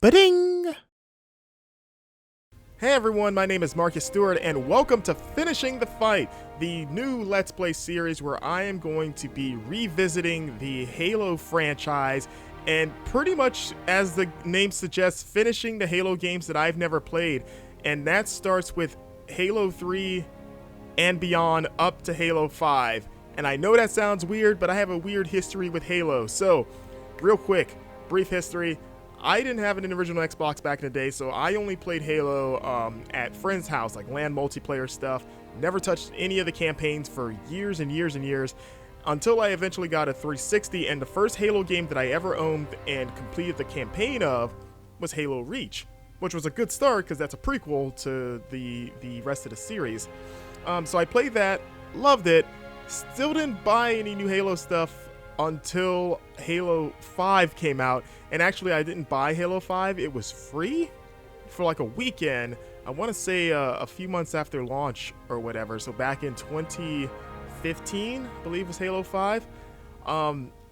Ba-ding! Hey everyone, my name is Marcus Stewart, and welcome to Finishing the Fight, the new Let's Play series where I am going to be revisiting the Halo franchise and pretty much, as the name suggests, finishing the Halo games that I've never played. And that starts with Halo 3 and beyond up to Halo 5. And I know that sounds weird, but I have a weird history with Halo. So, real quick, brief history. I didn't have an original Xbox back in the day, so I only played Halo at friends' house, like LAN multiplayer stuff. Never touched any of the campaigns for years and years and years, until I eventually got a 360, and the first Halo game that I ever owned and completed the campaign of was Halo Reach, which was a good start because that's a prequel to the rest of the series. So I played that, loved it, still didn't buy any new Halo stuff until Halo 5 came out. And actually, I didn't buy Halo 5. It was free for like a weekend. I want to say a few months after launch or whatever. So back in 2015, I believe, was Halo 5.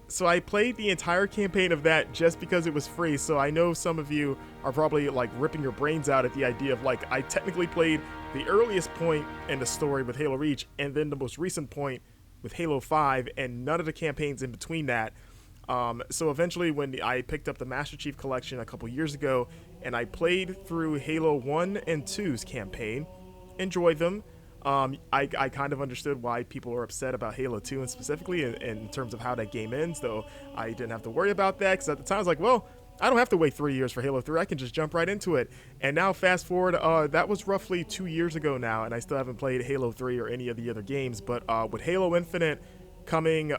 So I played the entire campaign of that just because it was free. So I know some of you are probably like ripping your brains out at the idea of like, I technically played the earliest point in the story with Halo Reach and then the most recent point with Halo 5 and none of the campaigns in between that. So eventually when I picked up the Master Chief Collection a couple years ago and I played through Halo 1 and 2's campaign, enjoyed them. I kind of understood why people are upset about Halo 2 and specifically in terms of how that game ends, though I didn't have to worry about that because at the time I was like, well, I don't have to wait 3 years for Halo 3. I can just jump right into it. And now fast forward, that was roughly 2 years ago now, and I still haven't played Halo 3 or any of the other games. But with Halo Infinite coming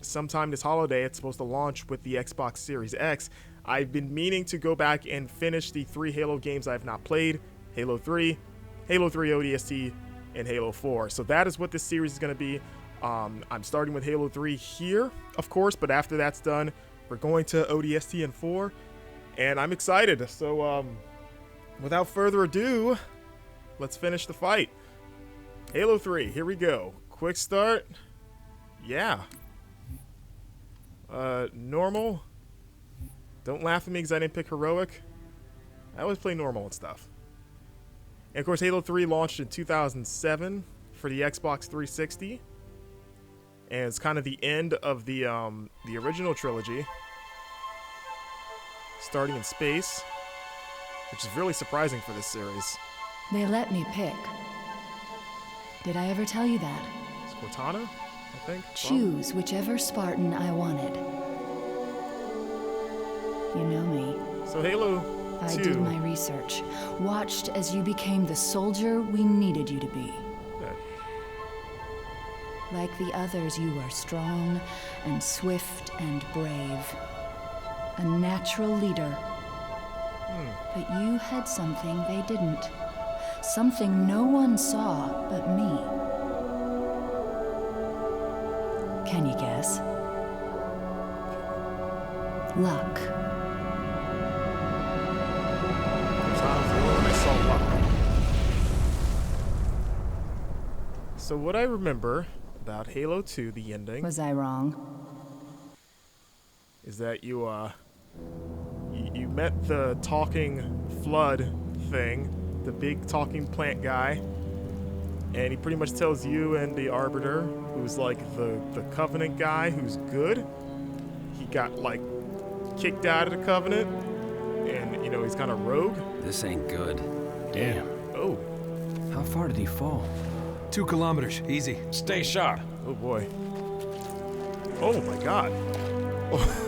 sometime this holiday, it's supposed to launch with the Xbox Series X. I've been meaning to go back and finish the 3 Halo games I have not played: Halo 3, Halo 3 ODST, and Halo 4. So that is what this series is going to be. I'm starting with Halo 3 here, of course, but after that's done, we're going to ODST and 4, and I'm excited. So without further ado, let's finish the fight. Halo 3, here we go. Quick start. Yeah. Normal. Don't laugh at me because I didn't pick heroic. I always play normal and stuff. And of course, Halo 3 launched in 2007 for the Xbox 360. And it's kind of the end of the original trilogy. Starting in space, which is really surprising for this series. They let me pick. Did I ever tell you that? It's Cortana, I think. Choose whichever Spartan I wanted. You know me. So Halo 2. I did my research. Watched as you became the soldier we needed you to be. Yeah. Like the others, you are strong and swift and brave. A natural leader. But you had something they didn't. Something no one saw but me. Can you guess? Luck. I saw luck. So what I remember about Halo 2, the ending, Was I wrong? is that you met the talking flood thing, the big talking plant guy, and he pretty much tells you and the Arbiter, who's like the Covenant guy who's good, he got like kicked out of the Covenant, and you know he's kind of rogue. This ain't good. Damn. Oh. How far did he fall? 2 kilometers, easy. Stay sharp. Oh boy. Oh my God.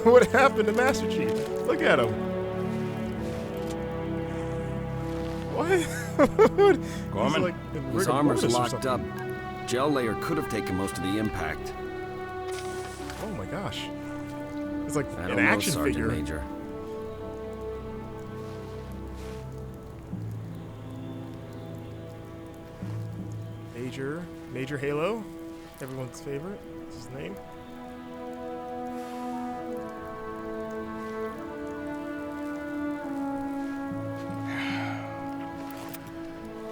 What happened to Master Chief? Look at him. What? Gorman? Like His armor's locked up. Gel layer could have taken most of the impact. Oh my gosh. It's like I an don't know, action Sergeant figure. Major. Major Halo. Everyone's favorite. What's his name?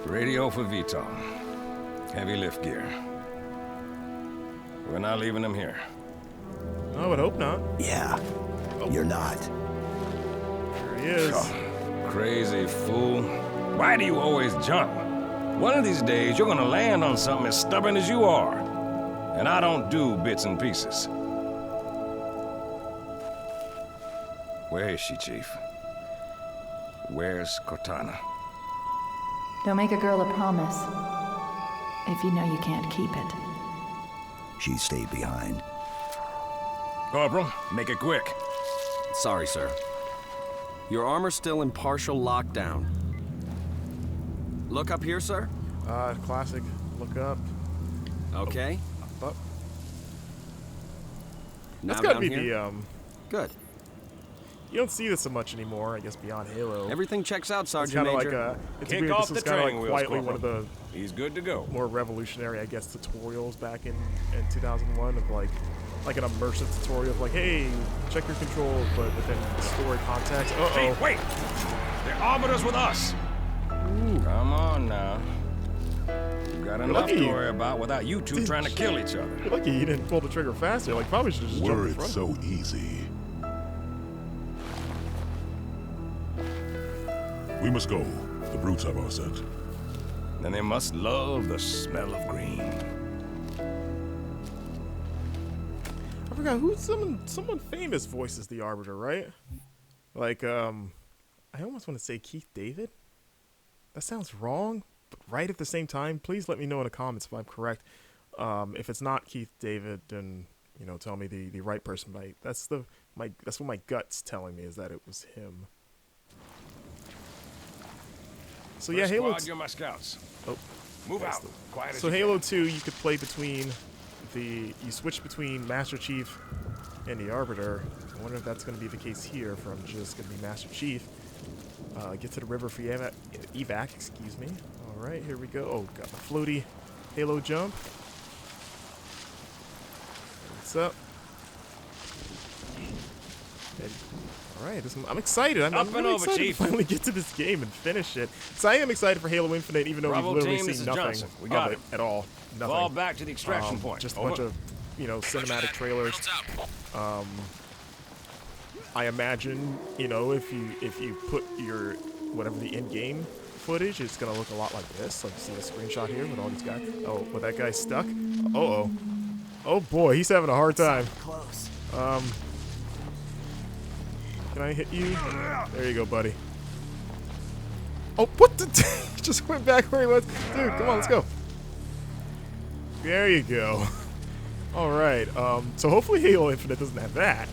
Radio for Vital. Heavy lift gear. We're not leaving him here. I would hope not. Yeah, you're not. There he is. Oh, crazy fool. Why do you always jump? One of these days, you're gonna land on something as stubborn as you are. And I don't do bits and pieces. Where is she, Chief? Where's Cortana? Don't make a girl a promise if you know you can't keep it. She stayed behind. Corporal, make it quick. Sorry, sir. Your armor's still in partial lockdown. Look up here, sir. Classic. Look up. Okay. Up. Now That's gotta down be here. the Good. You don't see this so much anymore, I guess, beyond Halo. Everything checks out, It's Sergeant kind of Major. like it's Kick weird. off This was the kind of training like wheels, quietly one of Corporal. the He's good to go. more revolutionary, I guess, tutorials back in 2001 of like an immersive tutorial of like, hey, check your controls, but within story context. Chief, wait! The Arbiter's with us! Come on now. We've got enough lucky to you worry about without you two trying to kill each other. You're lucky you didn't pull the trigger faster. Like, probably should have just Were jumped in it front. so easy. We must go. The brutes have our scent. Then they must love the smell of green. I forgot who someone famous voices the Arbiter, right? Like, I almost want to say Keith David. That sounds wrong, but right at the same time. Please let me know in the comments if I'm correct. If it's not Keith David, then tell me the right person. But that's what my gut's telling me is that it was him. So yeah, First Halo. squad, you're my scouts. Oh, Move that's out. Quiet as So you Halo can. 2, you could play between you switch between Master Chief and the Arbiter. I wonder if that's going to be the case here. If I'm just going to be Master Chief. Get to the river for evac. Excuse me. All right, here we go. Oh, got the floaty Halo jump. What's up? All right, I'm excited. I'm Up and really over, excited Chief. to finally get to this game and finish it. So I am excited for Halo Infinite, even though Bravo we've literally team, this seen is nothing Johnson. We got of it him. at all. Nothing. Fall back to the extraction point. Just a Over. bunch of, cinematic trailers. I imagine, if you put your whatever the in-game footage, it's gonna look a lot like this. Like, see the screenshot here with all these guys. Oh, with that guy stuck. Oh boy, he's having a hard time. Close. Can I hit you? There you go, buddy. Oh, what the? He just went back where he was. Dude, come on, let's go. There you go. All right. So hopefully Halo Infinite doesn't have that.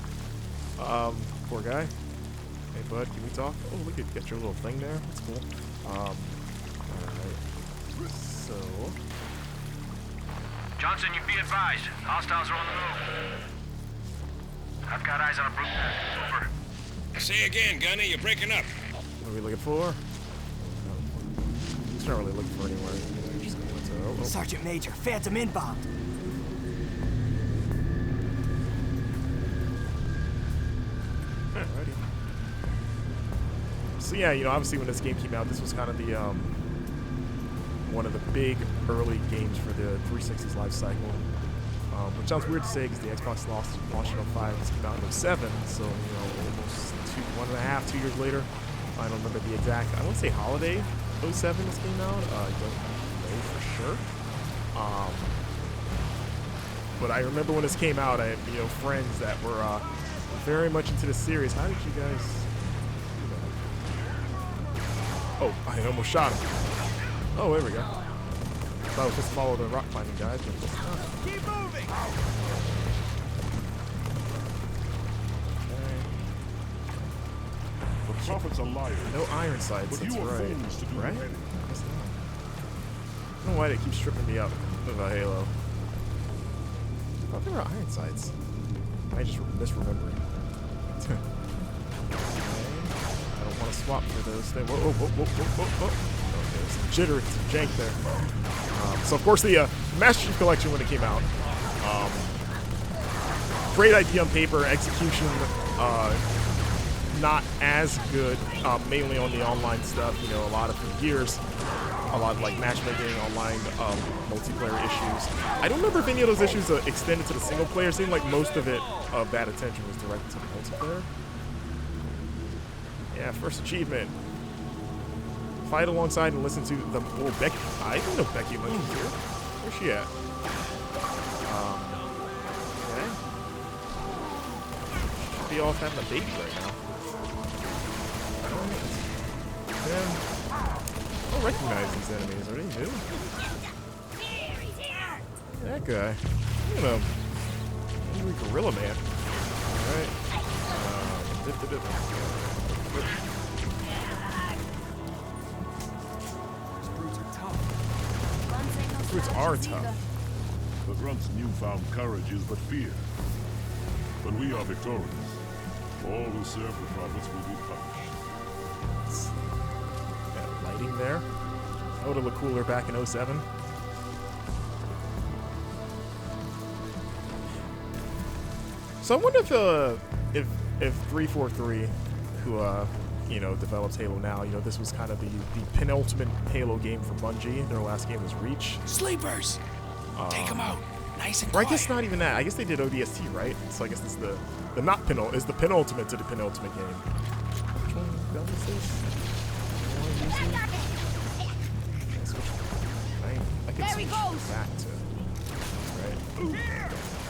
Poor guy. Hey, bud, can we talk? Oh, look at get your little thing there. That's cool. All right. So. Johnson, you be advised. Hostiles are on the move. I've got eyes on a brute. Over. Say again, Gunny. You're breaking up. What are we looking for? He's not really looking for anywhere. We're just going to, Sergeant Major, Phantom inbound. Alrighty. So yeah, obviously when this game came out, this was kind of the one of the big early games for the 360's life cycle. Which sounds weird to say because the Xbox launched in 05 and this came out in 07, so almost 2 years later. I don't remember the exact. I want to say holiday 07 this came out. I don't know for sure. But I remember when this came out, I had friends that were very much into the series. How did you guys? Oh, I almost shot him. Oh, there we go. I thought I was just follow the rock climbing guys, but it's not. Keep moving. The prophet's a liar. No iron sights, But that's you are right. fools to do Right? the bidding. Guess not. I don't know why they keep stripping me up of a Halo. I thought they were iron sights. I just misremembering. Okay. I don't want to swap for those things. Whoa. Okay, some jitter, some jank there. So of course the Master Chief Collection when it came out. Great idea on paper, execution not as good, mainly on the online stuff. A lot of years, a lot of like matchmaking, online multiplayer issues. I don't remember if any of those issues extended to the single player. It seemed like most of that attention was directed to the multiplayer. Yeah, first achievement. Fight alongside and listen to the Becky. I didn't know Becky Lynch was here. Where's she at? Okay. Should be off having a baby right now. Man, I don't recognize these enemies. Are they new? That guy. Look at him. Angry Gorilla Man. Alright. Brutes are tough. The Grunt's newfound courage is but fear. When we are victorious, all who serve the prophets will be punished. Got lighting there. That would have looked cooler back in 07. So I wonder if 343, who you know, develops Halo now, you know, this was kind of the penultimate Halo game for Bungie. Their last game was Reach. Sleepers! Take them out. Nice and Or I quiet. guess not even that. I guess they did ODST, right? So I guess this is the not is the penultimate to the penultimate game. Which one gun is this? I can switch back to right.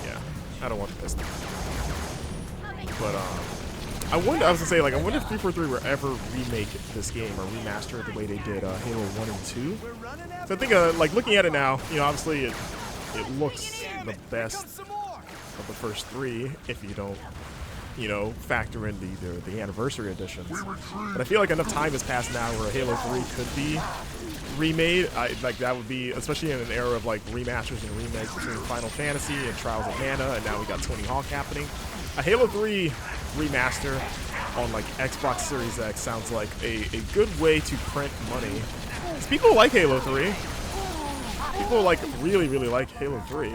Yeah, I don't want the pistol. But I was gonna say, like, I wonder if 343 will ever remake this game or remaster it the way they did Halo 1 and 2. So I think, like, looking at it now, you know, obviously it looks the best of the first three if you don't, you know, factor in the anniversary editions. But I feel like enough time has passed now where Halo 3 could be remade. Like, that would be, especially in an era of like remasters and remakes between Final Fantasy and Trials of Mana, and now we got Tony Hawk happening. A Halo 3 remaster on like Xbox Series X sounds like a good way to print money. 'Cause people like Halo 3. People like really like Halo 3.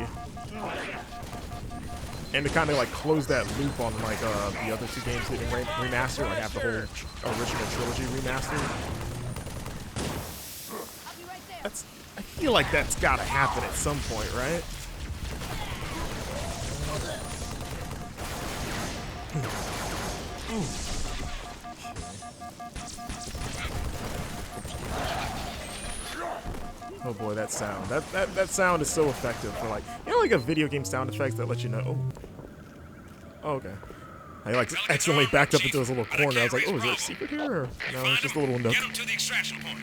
And to kind of like close that loop on like the other two games getting remastered, like have the whole original trilogy remastered. I feel like that's gotta happen at some point, right? Oh boy, that sound. That sound is so effective for, like, you know, like a video game sound effects that let you know. Oh, okay. I like accidentally backed up into this little corner. I was like, oh, is there a secret here? Or no, it's just a little nook. Get him to the extraction point.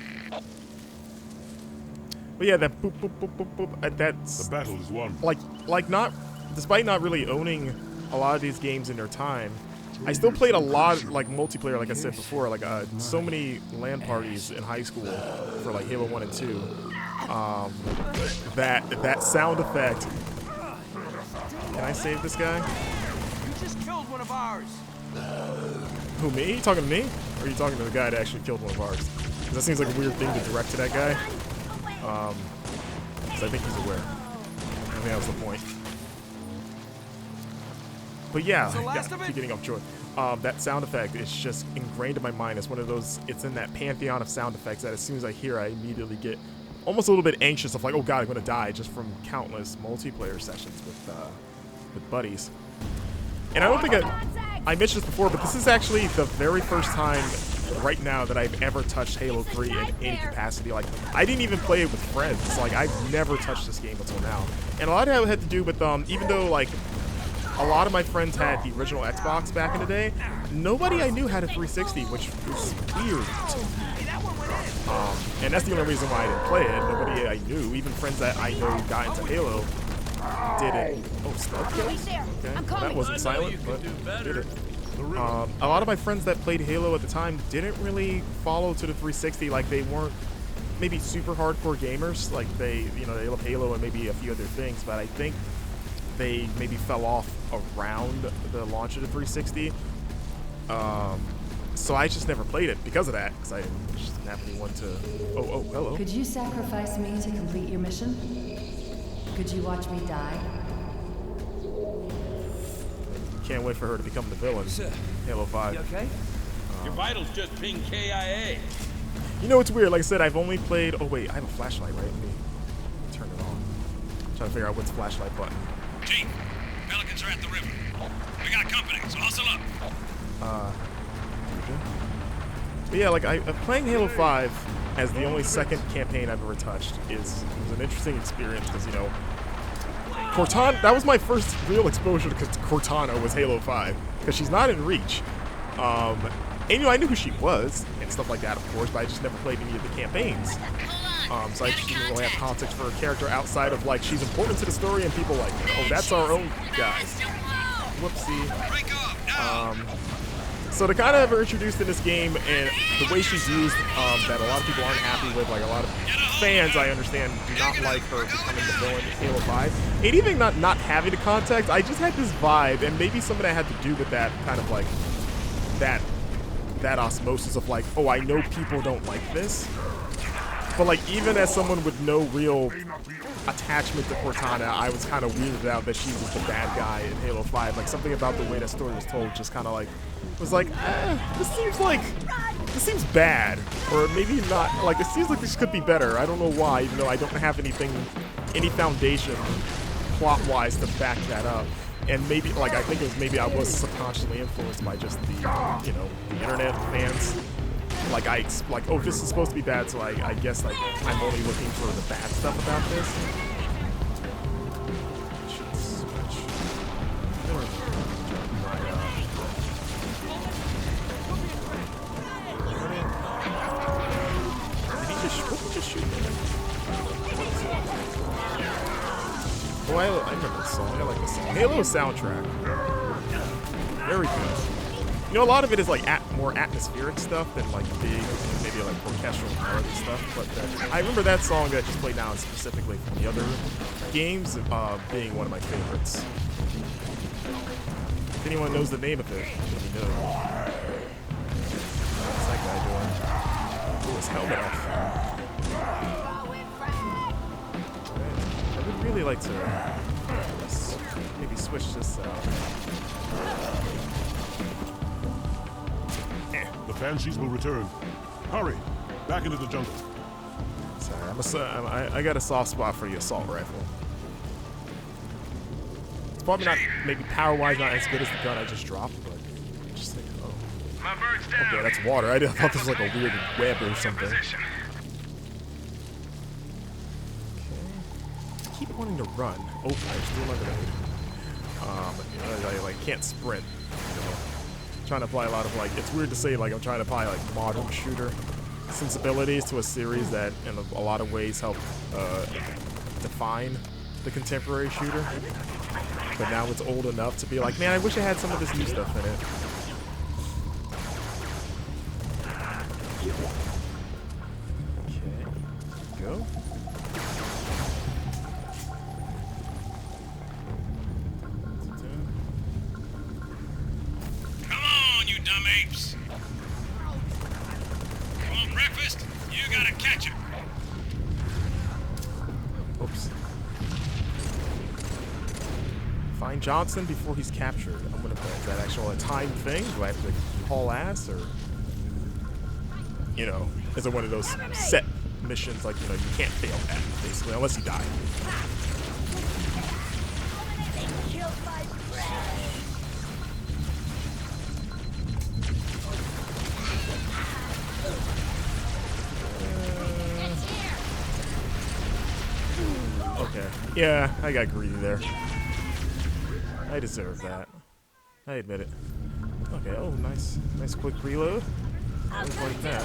But yeah, that boop boop boop boop boop. That's The battle is won. like not, despite not really owning a lot of these games in their time, I still played a lot like multiplayer, like I said before, like so many LAN parties in high school for like Halo 1 and 2. That sound effect. Can I save this guy? You just killed one of ours. Who, me? You talking to me? Or are you talking to the guy that actually killed one of ours? 'Cause that seems like a weird thing to direct to that guy. So I think he's aware. I think that was the point. But yeah, keep getting off short. That sound effect is just ingrained in my mind. It's one of those, it's in that pantheon of sound effects that as soon as I hear, I immediately get almost a little bit anxious of like, oh god, I'm gonna die, just from countless multiplayer sessions with buddies. And I don't think I mentioned this before, but this is actually the very first time right now that I've ever touched Halo 3 in any capacity. Like, I didn't even play it with friends. Like, I've never touched this game until now. And a lot of that had to do with, even though, like, a lot of my friends had the original Xbox back in the day, nobody I knew had a 360, which was weird to me. And that's the only reason why I didn't play it. Nobody I knew, even friends that I know got into Halo, didn't. Oh, stealth kills? Okay, well, that wasn't silent, but did it. A lot of my friends that played Halo at the time didn't really follow to the 360. Like, they weren't maybe super hardcore gamers. Like, they love Halo and maybe a few other things, but I think they maybe fell off around the launch of the 360. So I just never played it because of that, because I just didn't have anyone to. Oh, hello. Could you sacrifice me to complete your mission? Could you watch me die? Can't wait for her to become the villain. Halo 5. You okay? Your vitals just pinged KIA. You know what's weird? Like I said, I've only played. Oh wait, I have a flashlight, right? Let me turn it on. I'm trying to figure out what's the flashlight button. Chief, Pelicans are at the river. We got company, so hustle up. But yeah, like playing Halo 5 as the only second campaign I've ever touched was an interesting experience because, you know, Cortana, that was my first real exposure to Cortana was Halo 5 because she's not in Reach. And, you know, I knew who she was and stuff like that, of course, but I just never played any of the campaigns. So I just didn't really have context for her character outside of, like, she's important to the story and people like, oh, that's our own guy. Whoopsie. So to kind of have her introduced in this game and the way she's used, that a lot of people aren't happy with, like a lot of fans, I understand, do not like her becoming the villain in Halo 5. And even not having the context, I just had this vibe, and maybe some of that had to do with that kind of like, that osmosis of like, oh, I know people don't like this. But like, even as someone with no real attachment to Cortana, I was kind of weirded out that she was the bad guy in Halo 5. Like, something about the way that story was told just kind of like, was like, this seems bad. Or maybe not, like, it seems like this could be better. I don't know why, even though I don't have any foundation plot-wise to back that up. And maybe, like, I think it was maybe I was subconsciously influenced by just the, you know, the internet fans. Like, oh, this is supposed to be bad, so I guess, like, I'm only looking for the bad stuff about this. Should switch. Did he just shoot me? Oh, I remember this song. I like this song. Halo soundtrack. Very good. You know, a lot of it is like more atmospheric stuff than like big, maybe like orchestral melody stuff. But I remember that song that just played now specifically from the other games being one of my favorites. If anyone knows the name of it, let me know. What's that guy doing? Blew his helmet off. I would really like to maybe switch this out. The Banshees will return. Hurry! Back into the jungle. Sorry, I got a soft spot for the assault rifle. It's probably not, maybe power-wise, not as good as the gun I just dropped, but just think, oh. My bird's down. Okay, that's water. I thought this was like a weird web or something. Okay. I keep wanting to run. Oh, I'm still not gonna. You know, I like can't sprint. You know. Trying to apply a lot of like, it's weird to say like I'm trying to apply like modern shooter sensibilities to a series that in a lot of ways help define the contemporary shooter, but now it's old enough to be like, man, I wish I had some of this new stuff in it. Okay, go. Dumb apes. You want breakfast? You gotta catch him. Oops. Find Johnson before he's captured. I'm gonna play. Is that actually a timed thing? Do I have to haul ass, or you know, is it one of those set missions like, you know, you can't fail at basically unless you die? Okay. Yeah, I got greedy there. I deserve that. I admit it. Okay, oh, nice quick reload. Always like that.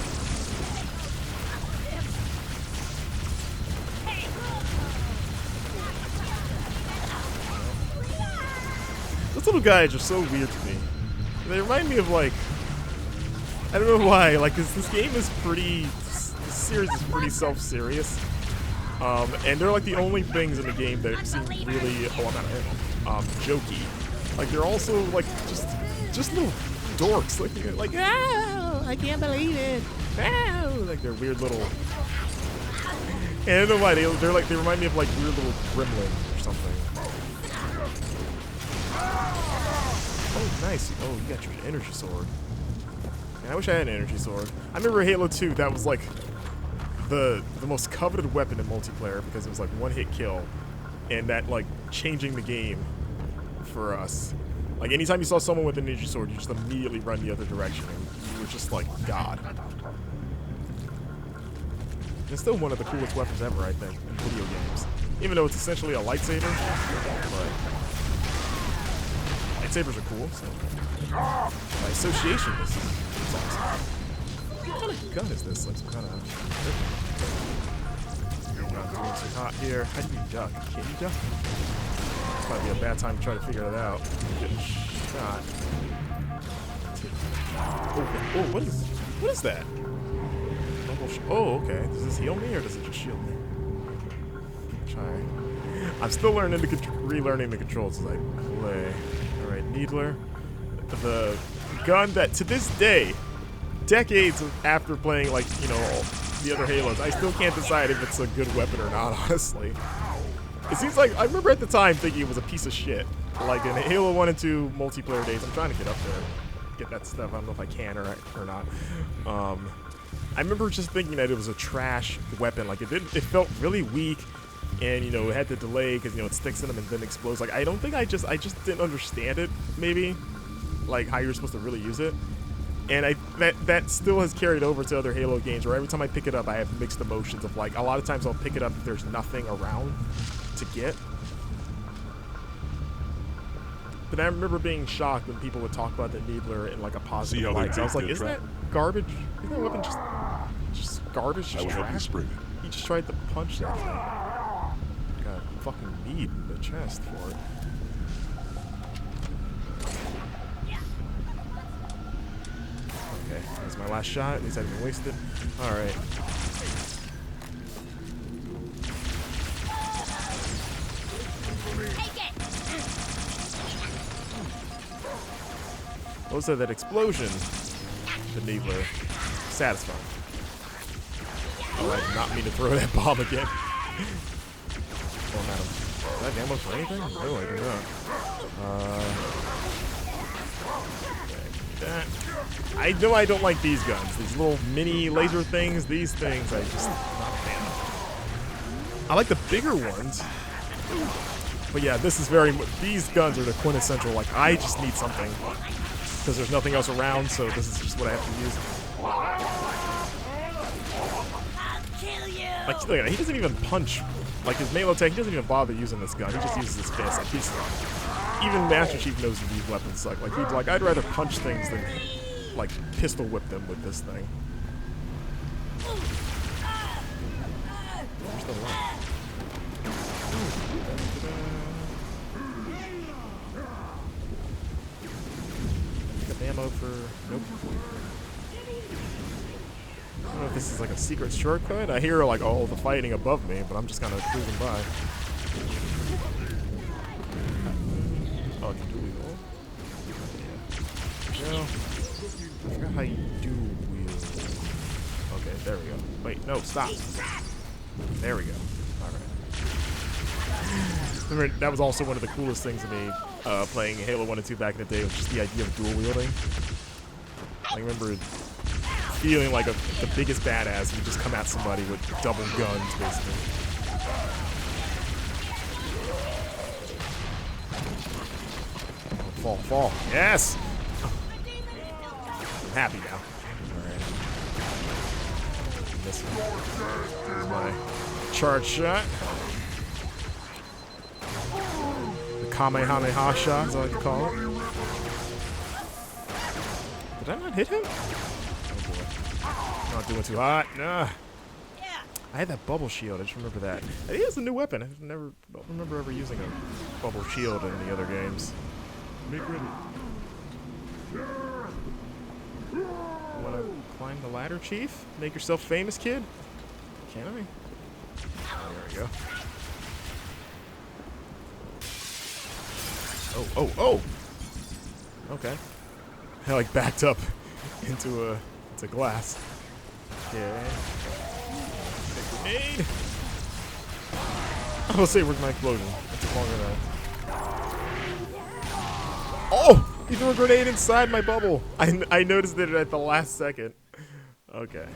Those little guys are so weird to me. They remind me of like, I don't know why, like this game is this series is pretty self-serious. And they're like the only things in the game that seem really, jokey. Like they're also like just little dorks. Like oh, I can't believe it. Oh, like they're weird little. And I don't know why they remind me of like weird little gremlins or something. Oh, nice. Oh, you got your energy sword. Man, I wish I had an energy sword. I remember Halo 2. That was like the most coveted weapon in multiplayer because it was like one-hit kill, and that like changing the game for us. Like anytime you saw someone with an energy sword, you just immediately run the other direction, and you were just like God. It's still one of the coolest weapons ever, I think, in video games. Even though it's essentially a lightsaber, but lightsabers are cool, so by association, this is awesome. What kind of gun is this? Like some kind of... Not doing too hot here. How do you duck? Can you duck? This might be a bad time to try to figure it out. Getting shot. Oh, what is that? Oh, okay. Does this heal me or does it just shield me? Try. I'm still relearning the controls as I play. All right, Needler, the gun that to this day, decades after playing like the other Halos, I still can't decide if it's a good weapon or not. Honestly, it seems like I remember at the time thinking it was a piece of shit. Like in Halo 1 and 2 multiplayer days, I'm trying to get up there, get that stuff. I don't know if I can or not. I remember just thinking that it was a trash weapon. Like it felt really weak, and it had the delay because it sticks in them and then explodes. Like I don't think I just didn't understand it. Maybe like how you're supposed to really use it, and that still has carried over to other Halo games. Where every time I pick it up, I have mixed emotions of like a lot of times I'll pick it up if there's nothing around to get. But I remember being shocked when people would talk about the Needler in like a positive light. So I was like, isn't that garbage? Isn't that weapon just garbage? Just trash? He just tried to punch that thing. Got a fucking need in the chest for it. Okay, that's my last shot. At least I didn't waste it. Alright. What was that explosion? The Needler. Satisfying. Oh, I did not mean to throw that bomb again. Oh, madam. Is that ammo for anything? No, I do not. That. I know I don't like these guns. These little mini laser things. These things, I just not a fan of. I like the bigger ones. But yeah, this is these guns are the quintessential, like, I just need something. Because there's nothing else around, so this is just what I have to use. Like, look at that, he doesn't even punch. Like, his melee attack, he doesn't even bother using this gun. He just uses his fist. Like, even Master Chief knows that these weapons suck. Like, he'd like, I'd rather punch things than, like, pistol whip them with this thing. Where's the light? Ammo for... Nope. I don't know if this is like a secret shortcut. I hear like all the fighting above me, but I'm just kind of cruising by. Oh, it's dual wheel. Yeah. I forgot how you do wheel. Okay, there we go. Wait, no, stop. There we go. Alright. Remember, that was also one of the coolest things to me. Playing Halo 1 and 2 back in the day was just the idea of dual wielding. I remember feeling like the biggest badass and just come at somebody with double guns, basically. Oh, fall. Yes! I'm happy now. Alright. This one is my charge shot. Kamehameha shot, is what I like to call it. Did I not hit him? Oh boy. Not doing too hot. Nah. I had that bubble shield, I just remember that. I think it's a new weapon. I don't remember ever using a bubble shield in the other games. Make ready. Wanna climb the ladder, Chief? Make yourself famous, kid? Can I? There we go. Oh! Okay. I like backed up into glass. Okay. Grenade. I'm gonna say where's my explosion. That took longer than that. Oh! He threw a grenade inside my bubble. I noticed it at the last second. Okay.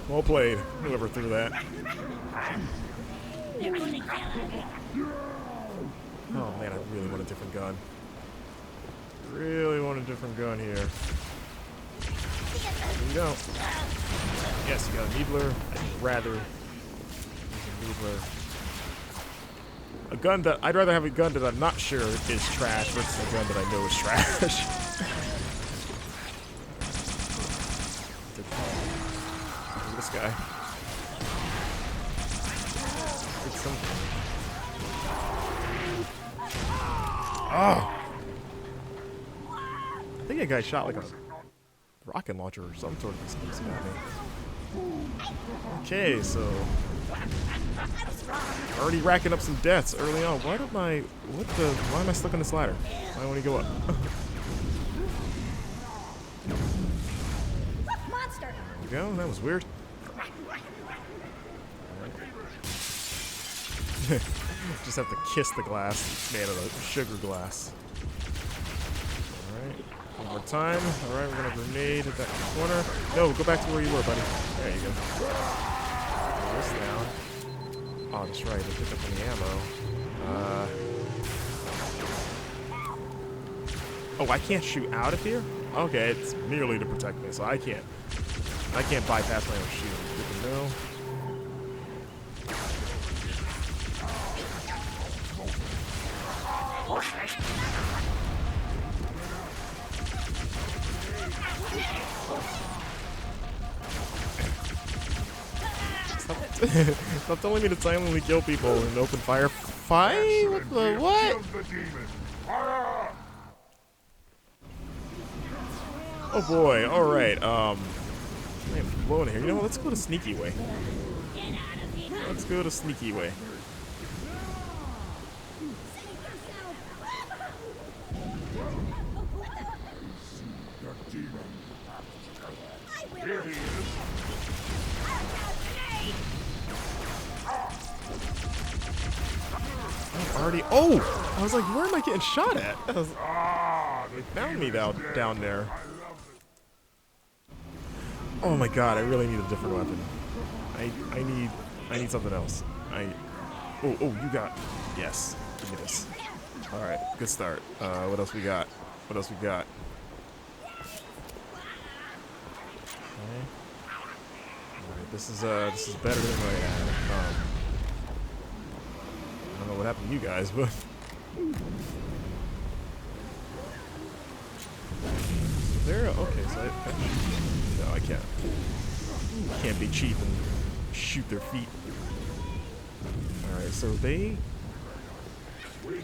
Well played, whoever threw that. Oh man, I really want a different gun. Really want a different gun here. You don't. Yes, you got a needler. I'd rather use a needler. A gun that I'd rather have a gun that I'm not sure is trash versus a gun that I know is trash. Look at this guy. Oh! I think a guy shot like a rocket launcher or some sort of explosive at me. Okay, so already racking up some deaths early on. Why am I stuck on this ladder? Why don't we go up? Monster! There we go, that was weird. Just have to kiss the glass. It's made out of sugar glass. Alright, one more time. Alright, we're gonna grenade at that corner. No, go back to where you were, buddy. There you go. Put this down. Oh, that's right, they picked up any ammo. Oh, I can't shoot out of here? Okay, it's merely to protect me, so I can't bypass my own shooting. Good to know. Stop telling me to silently kill people in open fire. Fight? What the what? Oh boy, alright, I'm blowing here. You know what, let's go to sneaky way. Let's go to sneaky way. Already. Oh! I was like, where am I getting shot at? They found me down there. Oh my god! I really need a different weapon. I need something else. Oh, you got. Yes. Give me this. All right. Good start. What else we got? What else we got? Okay. All right. This is better than what I had. I don't know what happened to you guys, but there. Okay, so no, I can't. Can't be cheap and shoot their feet. All right, so they. Okay,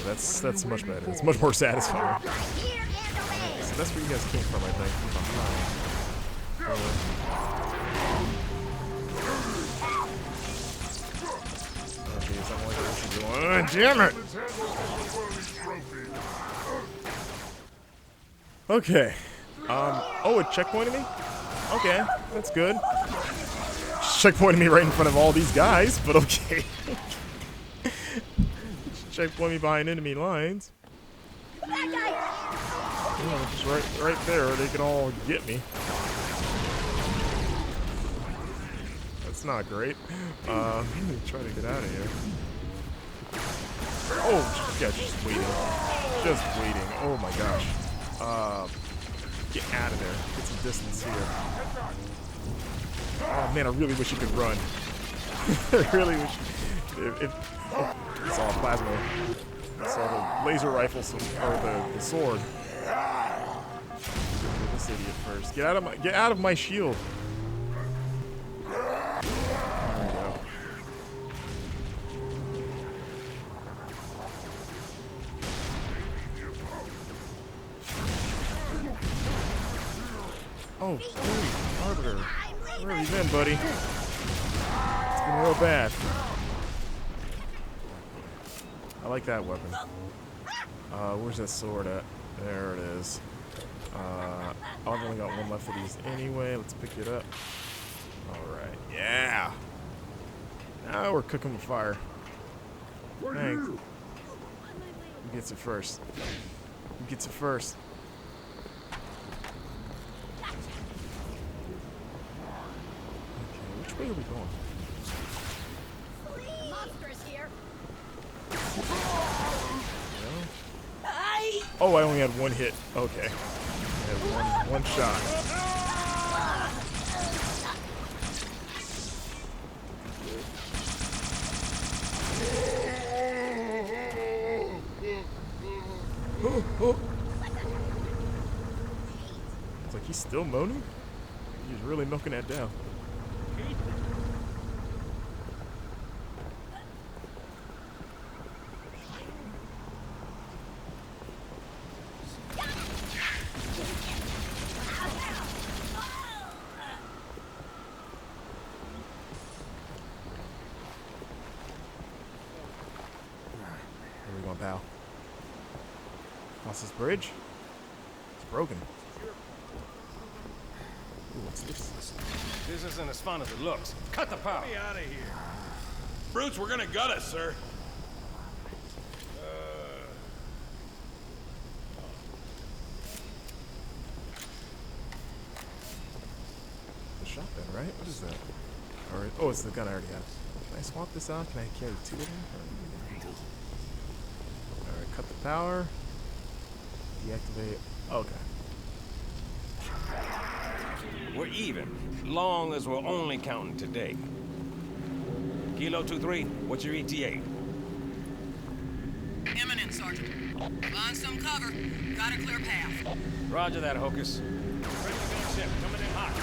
that's much better. It's much more satisfying. Right, so that's where you guys came from, I think, from behind. Oh, damn it! Okay. Oh, it checkpointed me? Okay, that's good. Checkpointed me right in front of all these guys, but okay. Checkpoint me behind enemy lines. Yeah, just right there, they can all get me. That's not great. Let me try to get out of here. Oh, yeah, just waiting. Just waiting. Oh my gosh. Get out of there. Get some distance here. Oh man, I really wish you could run. I really wish. Oh, I saw a plasma. I saw the laser rifle, or the sword. Get this idiot first. Get out of my shield. Oh, hey, Arbiter. Where have you been, buddy? It's been real bad. I like that weapon. Where's that sword at? There it is. I've only got one left of these anyway. Let's pick it up. Alright, yeah! Now we're cooking with fire. Thanks. Who gets it first? Who gets it first? Which way are we going? Monsters here. No? Oh, I only had one hit. Okay. One shot. It's like he's still moaning? He's really milking that down. Where are we going, pal? Across this bridge? It's broken. Ooh, what's this? This isn't as fun as it looks. Cut the power. Get me out of here. Brutes, we're gonna gut us, sir. The shotgun, right? What is that? Or, oh, it's the gun I already have. Can I swap this out? Can I carry two of them? Alright, cut the power. Deactivate. Okay. We're even, long as we're only counting today. Kilo 2-3, what's your ETA? Imminent, Sergeant. Find some cover. Got a clear path. Roger that, Hocus. Friendly gunship coming in hot.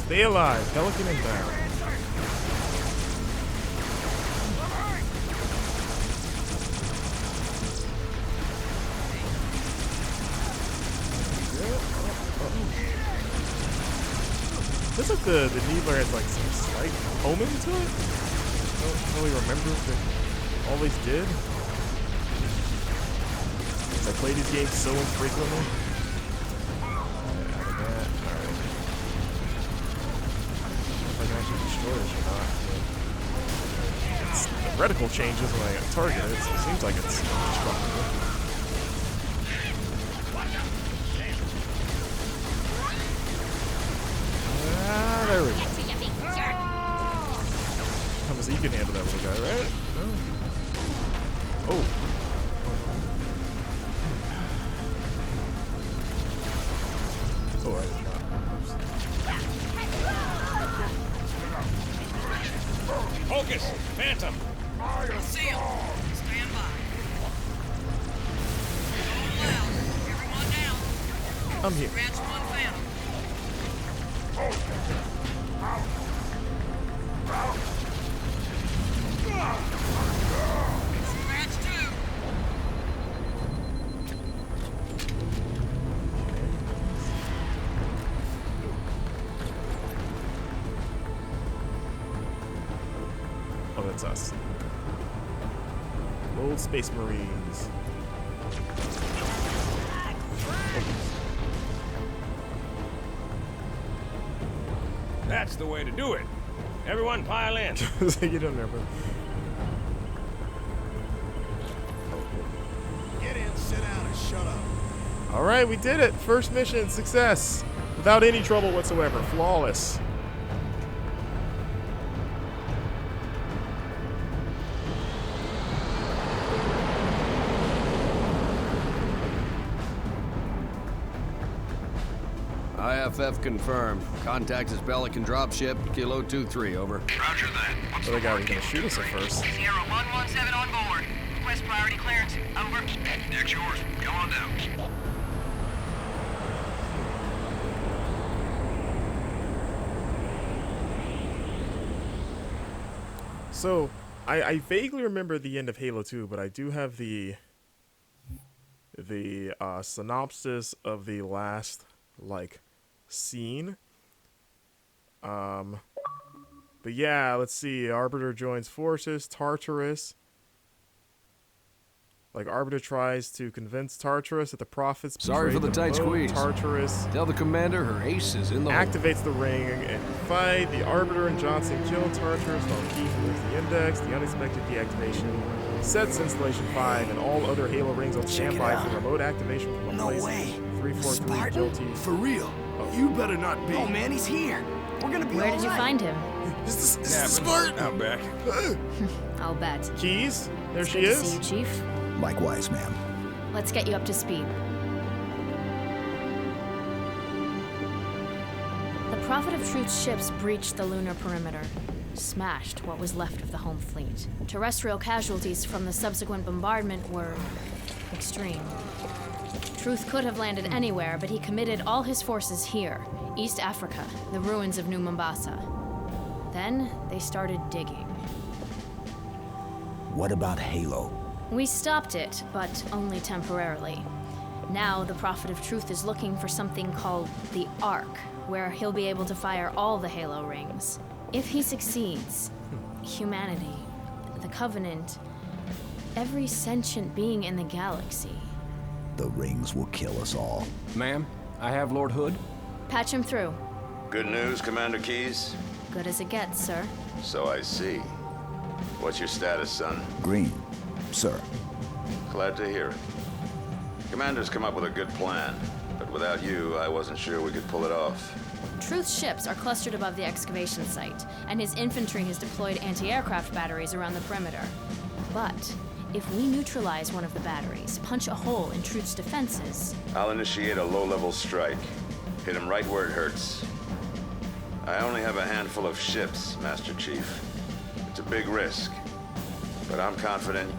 Stay alive. Pelican inbound. This is the Needler has like some slight omen to it. I don't really remember if it always did. I play these games so infrequently. Out of that. Alright. If I can actually destroy this or not. The reticle changes when I target it, so it seems like it's destructible. There we go. Thomas, you can handle that little guy, right? No. Oh. Oh, I did not. Hocus! Phantom! See him. Stand by. Going loud. Everyone down. I'm here. Scratch one phantom. Scratch two. Oh, that's us. Old Space Marines. That's the way to do it. Everyone pile in. Get in there, bro. Get in, sit down, and shut up. All right, we did it. First mission, success. Without any trouble whatsoever. Flawless. IFF confirmed. Contact is Pelican dropship, Kilo 2-3, over. Roger that. What's The other guy was going to shoot us at first. Sierra 117 on board. Request priority clearance. Over. Deck's yours. Come on down. So, I vaguely remember the end of Halo 2, but I do have the synopsis of the last, like, scene. But yeah, let's see. Arbiter joins forces. Tartarus. Like, Arbiter tries to convince Tartarus that the Prophets Sorry for the betrayed tight them both. squeeze. Tartarus Tell the commander her ace is in the hole. activates the ring and fight. The Arbiter and Johnson kill Tartarus while Keith moves the index. The unexpected deactivation sets installation 5 and all other Halo rings on standby for remote activation from No place. way. 343 Spartan? guilty. For real. You better not be. Oh, man, he's here. We're gonna be Where all did you right. find him? Is this Captain, Spartan? I'm back. I'll bet. Keys? There It's she good is. to see you, Chief. Likewise, ma'am. Let's get you up to speed. The Prophet of Truth's ships breached the lunar perimeter, smashed what was left of the home fleet. Terrestrial casualties from the subsequent bombardment were extreme. Truth could have landed anywhere, but he committed all his forces here, East Africa, the ruins of New Mombasa. Then they started digging. What about Halo? We stopped it, but only temporarily. Now the Prophet of Truth is looking for something called the Ark, where he'll be able to fire all the Halo rings. If he succeeds, humanity, the Covenant, every sentient being in the galaxy. The rings will kill us all. Ma'am, I have Lord Hood. Patch him through. Good news, Commander Keyes? Good as it gets, sir. So I see. What's your status, son? Green, sir. Glad to hear it. Commander's come up with a good plan, but without you, I wasn't sure we could pull it off. Truth's ships are clustered above the excavation site, and his infantry has deployed anti-aircraft batteries around the perimeter. But if we neutralize one of the batteries, punch a hole in Truth's defenses... I'll initiate a low-level strike. Hit him right where it hurts. I only have a handful of ships, Master Chief. It's a big risk, but I'm confident.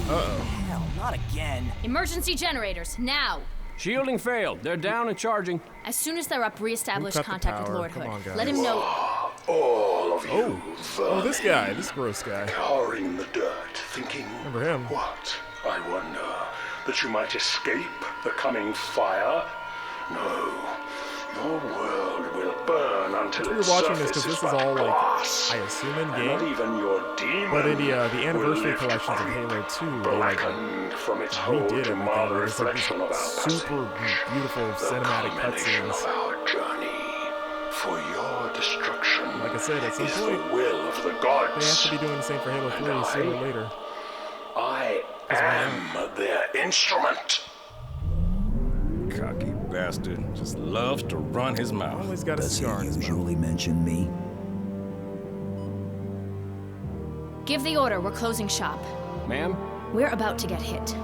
Uh-oh. Hell, not again. Emergency generators, now! Shielding failed. They're down and charging. As soon as they're up, re-establish contact with Lord Hood. Let him know... All of you Oh, this guy, this gross guy. cowering in the dirt, thinking, remember him. What, I wonder, that you might escape the coming fire? No, your world will burn until You're its watching this surface because this is but all like, glass, I assume in and game. not even your demon But in the will anniversary lift collections of from Halo 2, they like blackened from its hold redid to mar everything. the There's like reflection of our super passage. beautiful The cinematic culmination cutscenes. of our journey. For your destruction Like I said, at some is point, the will of the they gods. have to be doing the same for Halo 3 sooner or later. I am their instrument. Cocky bastard just loves to run his mouth. Always got a Does he scar on his mouth. usually mention me? Give the order, we're closing shop. Ma'am? We're about to get hit.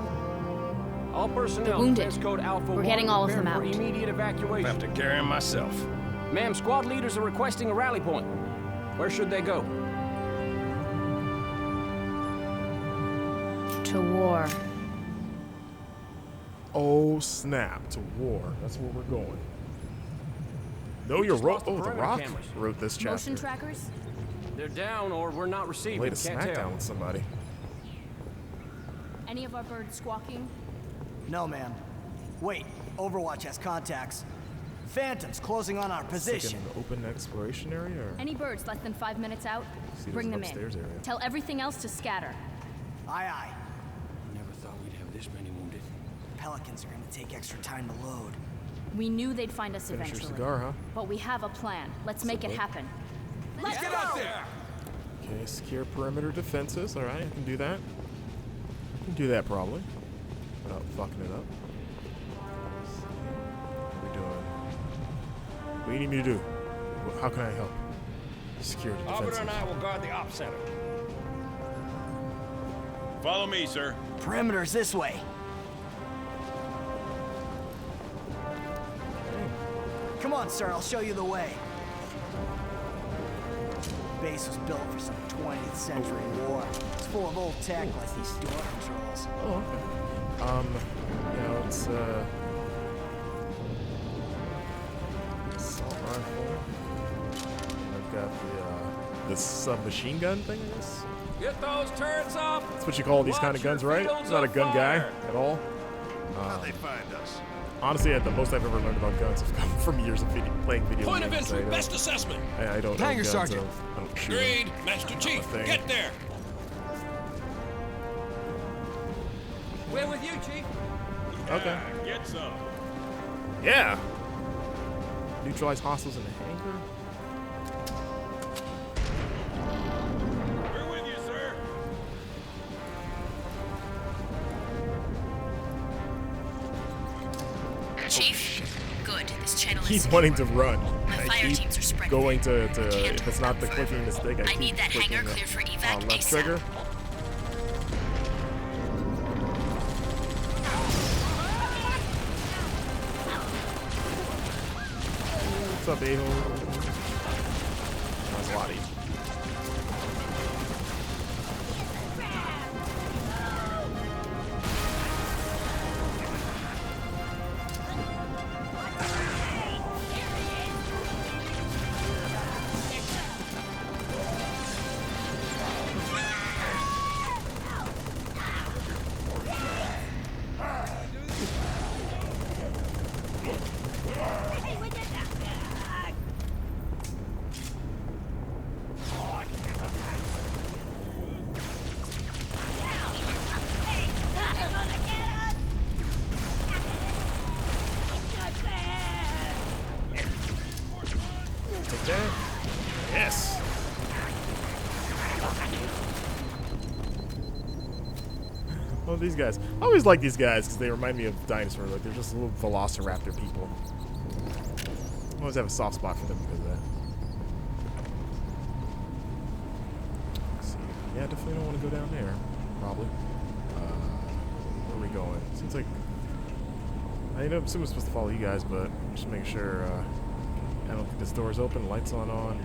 All personnel, wounded. defense code Alpha We're 1, getting all of them prepare for out. immediate I evacuation. have to carry him myself. Ma'am, squad leaders are requesting a rally point. Where should they go? To war. Oh snap, to war. That's where we're going. No, you're just lost the The perimeter Rock cameras. wrote this chapter. Motion trackers? They're down or we're not receiving. Laid a Can't smackdown tell. with somebody. Any of our birds squawking? No, ma'am. Wait, Overwatch has contacts. Phantoms closing on our It's position. like an open exploration area, or Any birds less than 5 minutes out? See, there's Bring an them upstairs in. area. Tell everything else to scatter. Aye, aye. Never thought we'd have this many wounded. Pelicans are gonna take extra time to load. We knew they'd find us Finish your eventually. cigar, huh? But we have a plan. Let's make it happen. Let's Get go! out there! Okay, secure perimeter defenses. All right, I can do that. I can do that probably without fucking it up. What are we doing? What do you need me to do? How can I help? Security Arbiter defenses. and I will guard the op center. Follow me, sir. Perimeter's this way. Come on, sir, I'll show you the way. Base was built for some 20th century war. It's full of old tech like these door controls. Oh, okay. Yeah, it's assault rifle. I've got the submachine gun thing, I guess. Get those turrets up! That's what you call these kind of guns, right? I'm not a gun guy at all. How'd they find us? Honestly, the most I've ever learned about guns have come from years of playing video Point of games. entry, best assessment. I don't know Hangar guns. Sergeant. I don't shoot. Agreed, Master Chief. thing. Get there. We're with you, Chief. Okay. Get some. Yeah. Neutralize hostiles in the hangar. We're with you, sir. Chief? Good. This channel Keep is wanting to run. My I fire keep teams are spread going to Can't if it's not the clicking the stick, I I keep need that clicking hangar the cleared for evac left ASAP. trigger. What's up, a-hole? Maserati. Yes. Oh, these guys. I always like these guys because they remind me of dinosaurs. Like, they're just little velociraptor people. I always have a soft spot for them because of that. Let's see. Yeah, definitely don't want to go down there. Probably. Where are we going? Seems like... I know I'm assuming I'm supposed to follow you guys, but just making sure... I don't think this door's open. Lights on. Oop.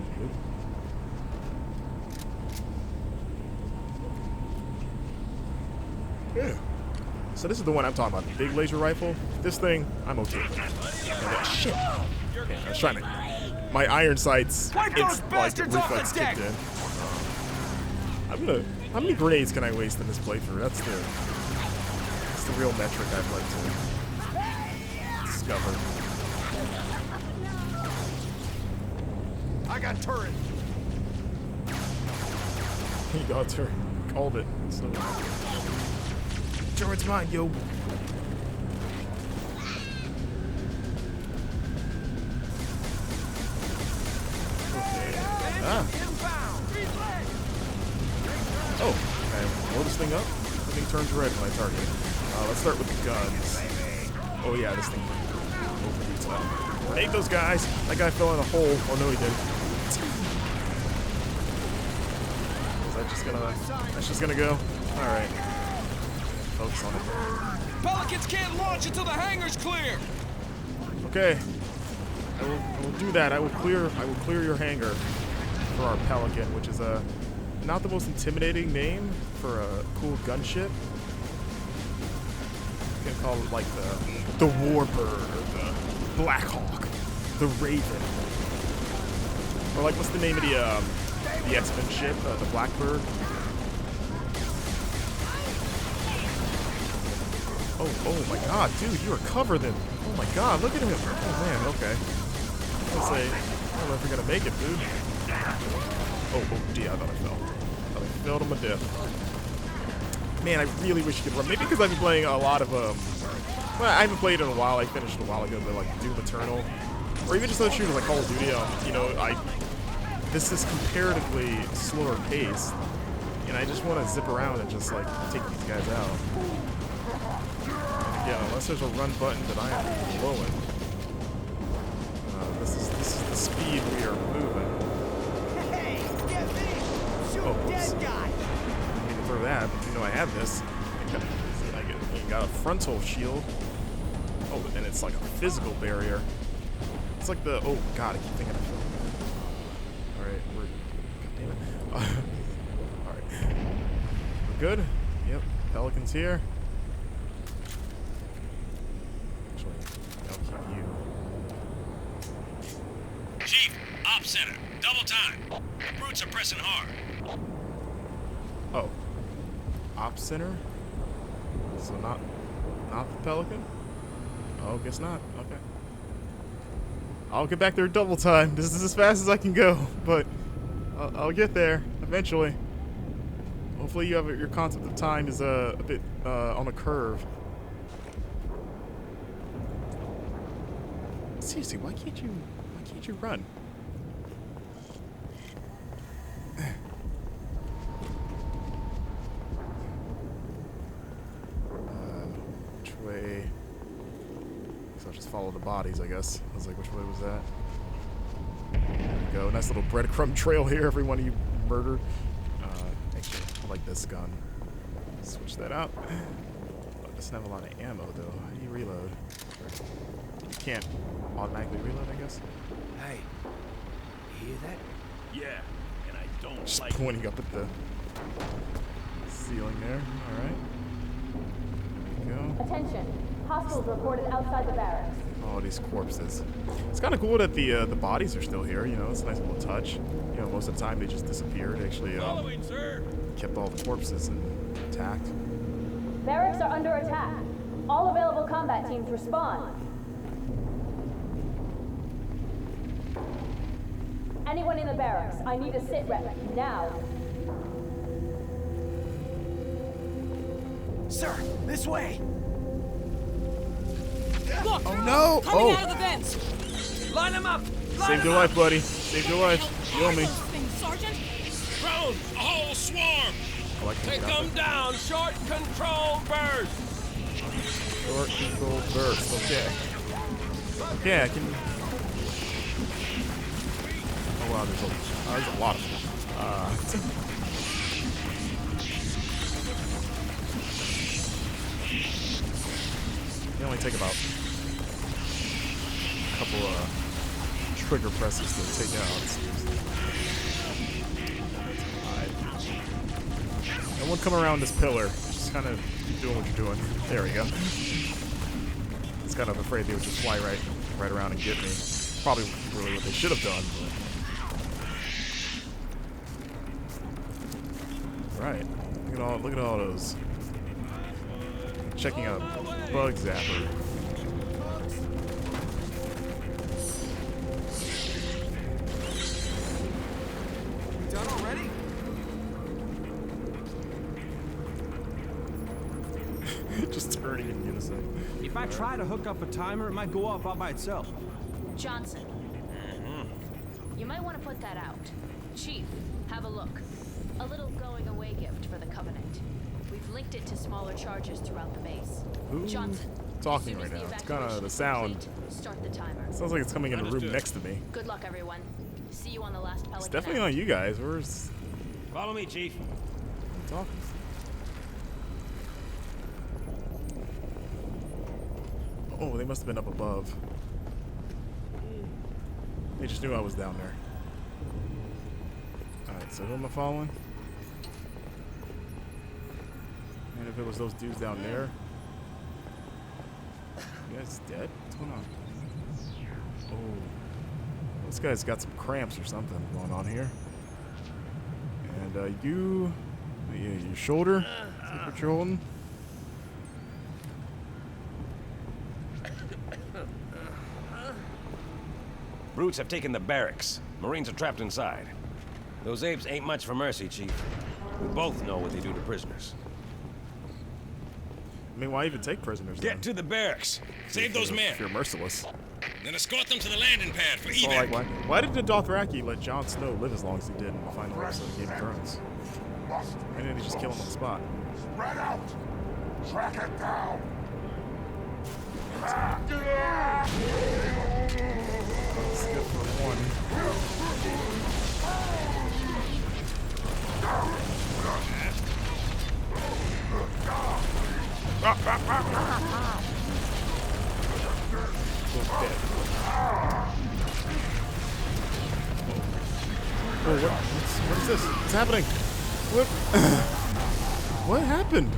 Yeah. So this is the one I'm talking about. The big laser rifle. This thing, I'm okay with. Shit. Man, I was trying to... My iron sights... It's like the reflex kicked in. I'm gonna... How many grenades can I waste in this playthrough? That's the real metric I'd like to discover. I got turret. You got turret. Called it. So, turret's mine, yo. Okay. Ah. Oh, okay. Blow this thing up. The thing turns red when I target it. Let's start with the guns. Oh yeah, this thing overheats now. Grenade those guys. That guy fell in a hole. Oh no, he didn't. That's just gonna go. Alright. Focus on it. Pelicans can't launch until the hangar's clear. Okay. I will do that. I will clear your hangar for our Pelican, which is not the most intimidating name for a cool gunship. You can call it like the Warbird or the Blackhawk, the Raven. Or like what's the name of the X-Men ship, the Blackbird. Oh my God, dude, you are covered in. Oh my God, look at him. Oh man, okay. I was gonna say, I don't know if you're gonna make it, dude. Oh dear, I thought I fell. I fell to my death. Man, I really wish you could run. Maybe because I've been playing a lot of well, I haven't played in a while. I finished a while ago, but like Doom Eternal, or even just other shooters like Call of Duty. You know, this is comparatively slower paced, and I just want to zip around and just like take these guys out. And again, unless there's a run button that I am blowing, this is the speed we are moving. Hey, get me! Shoot dead guy! I didn't mean to throw that, but you know I have this. I got a frontal shield. Oh, and it's like a physical barrier. It's like the... Oh, God, I keep thinking of... Alright, we're... God damn it. Alright. We're good? Yep. Pelican's here. Actually, I'll keep you. Chief, op center. Double time. The brutes are pressing hard. Oh. Op center? So not the Pelican? Oh, guess not. Okay. I'll get back there double time. This is as fast as I can go, but I'll get there eventually. Hopefully you have your concept of time is a bit on a curve. Seriously, why can't you run? Which way? So I'll just follow the bodies, I guess. I was like, which way was that? There we go. Nice little breadcrumb trail here, everyone you murdered. Actually, I like this gun. Switch that out. Oh, it doesn't have a lot of ammo, though. How do you reload? You can't automatically reload, I guess. Hey, you hear that? Yeah, and I don't Just like pointing up at the ceiling there. All right. There you go. Attention. Hostiles reported outside the barracks. Oh, these corpses. It's kind of cool that the bodies are still here. You know, it's a nice little touch. You know, most of the time they just disappeared. They actually kept all the corpses intact. Barracks are under attack. All available combat teams respond. Anyone in the barracks, I need a sit rep now. Sir, this way! Look! Oh no! Coming out of the vents! Line them up! Saved your life, buddy. Saved your life. Heal me. Sergeant? Drone! A whole swarm! Oh, I can Take them down! Short control burst! Short control burst. Okay. Okay, I can. Oh wow, there's a lot of them. They only take about a couple trigger presses to take out. No one come around this pillar. Just kind of keep doing what you're doing. There we go. I was kind of afraid they would just fly right around and get me. Probably really what they should have done. But... Right. Look at all those. Checking out bug zapper. Done already? Just turning in unison. If I try to hook up a timer, it might go off all by itself. Johnson. You might want to put that out. Chief, have a look. A little going-away gift for the Covenant. We've linked it to smaller charges throughout the base. Who's Johnson, talking right now? It's kind of the sound. Start the timer. Sounds like it's coming in the room next to me. Good luck, everyone. See you on the last Pelican. It's definitely not you guys. Where's Follow me, Chief. talking? Oh, they must have been up above. They just knew I was down there. Alright, so who am I following? And if it was those dudes down there. You guys dead? What's going on? Oh. This guy's got some cramps or something going on here. And your shoulder? Is that what you're holding? Brutes have taken the barracks. Marines are trapped inside. Those apes ain't much for mercy, Chief. We both know what they do to prisoners. I mean, why even take prisoners? Get to the barracks. Save those men. If you're merciless. Then escort them to the landing pad for So, evac. like, why did the Dothraki let Jon Snow live as long as he did in the final episode of Game of Thrones? Why didn't they just kill him on the spot? Spread out! Track it down! Let's go for one. Oh, what is this? What's happening? What? What happened?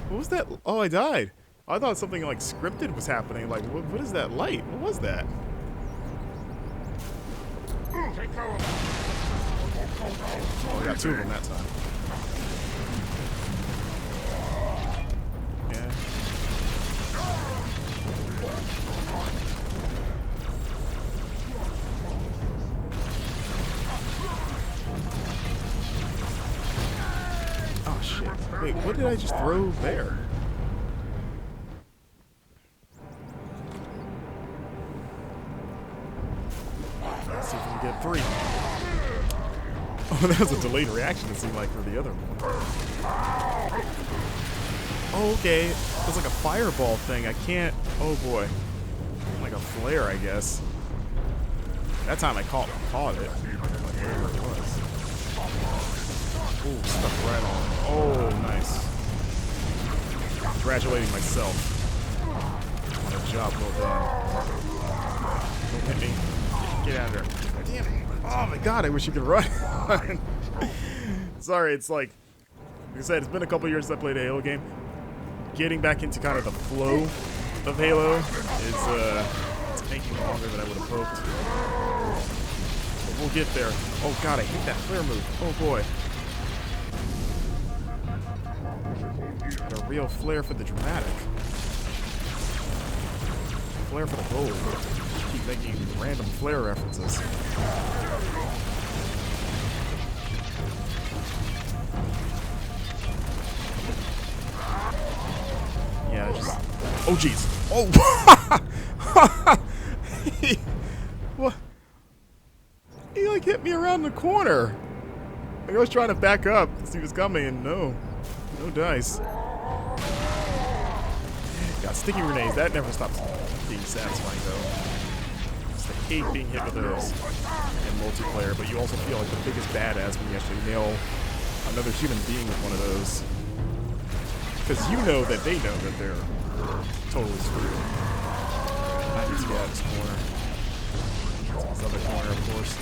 What was that? Oh, I died. I thought something like scripted was happening. Like, what is that light? What was that? Oh, I got two of them that time. Yeah. Oh, shit. Wait, what did I just throw there? Let's see if we can get three. Oh, that was a delayed reaction, it seemed like, for the other one. Oh, okay. It's like a fireball thing. I can't... Oh, boy. Like a flare, I guess. That time I caught it. Like, whatever it was. Ooh, stuck right on. Oh, nice. Congratulating myself on a job well done. Don't hit me. Get out of there. Damn it. Oh my god, I wish you could run. Sorry, it's like I said, it's been a couple years since I played a Halo game. Getting back into kind of the flow of Halo is it's taking longer than I would have hoped. But we'll get there. Oh god, I hate that flare move. Oh boy. Got a real flair for the dramatic. Flair for the gold. Keep making random flare references. Yeah, just... Oh, jeez. Oh! What? He, like, hit me around the corner. Like, I was trying to back up because he was coming, and no. No dice. Got sticky grenades. That never stops being satisfying, though. Just, I hate being hit with those in multiplayer, but you also feel like the biggest badass when you actually nail another human being with one of those. Because you know that they know that they're totally screwed. I need to get out of this corner. This other corner, of course.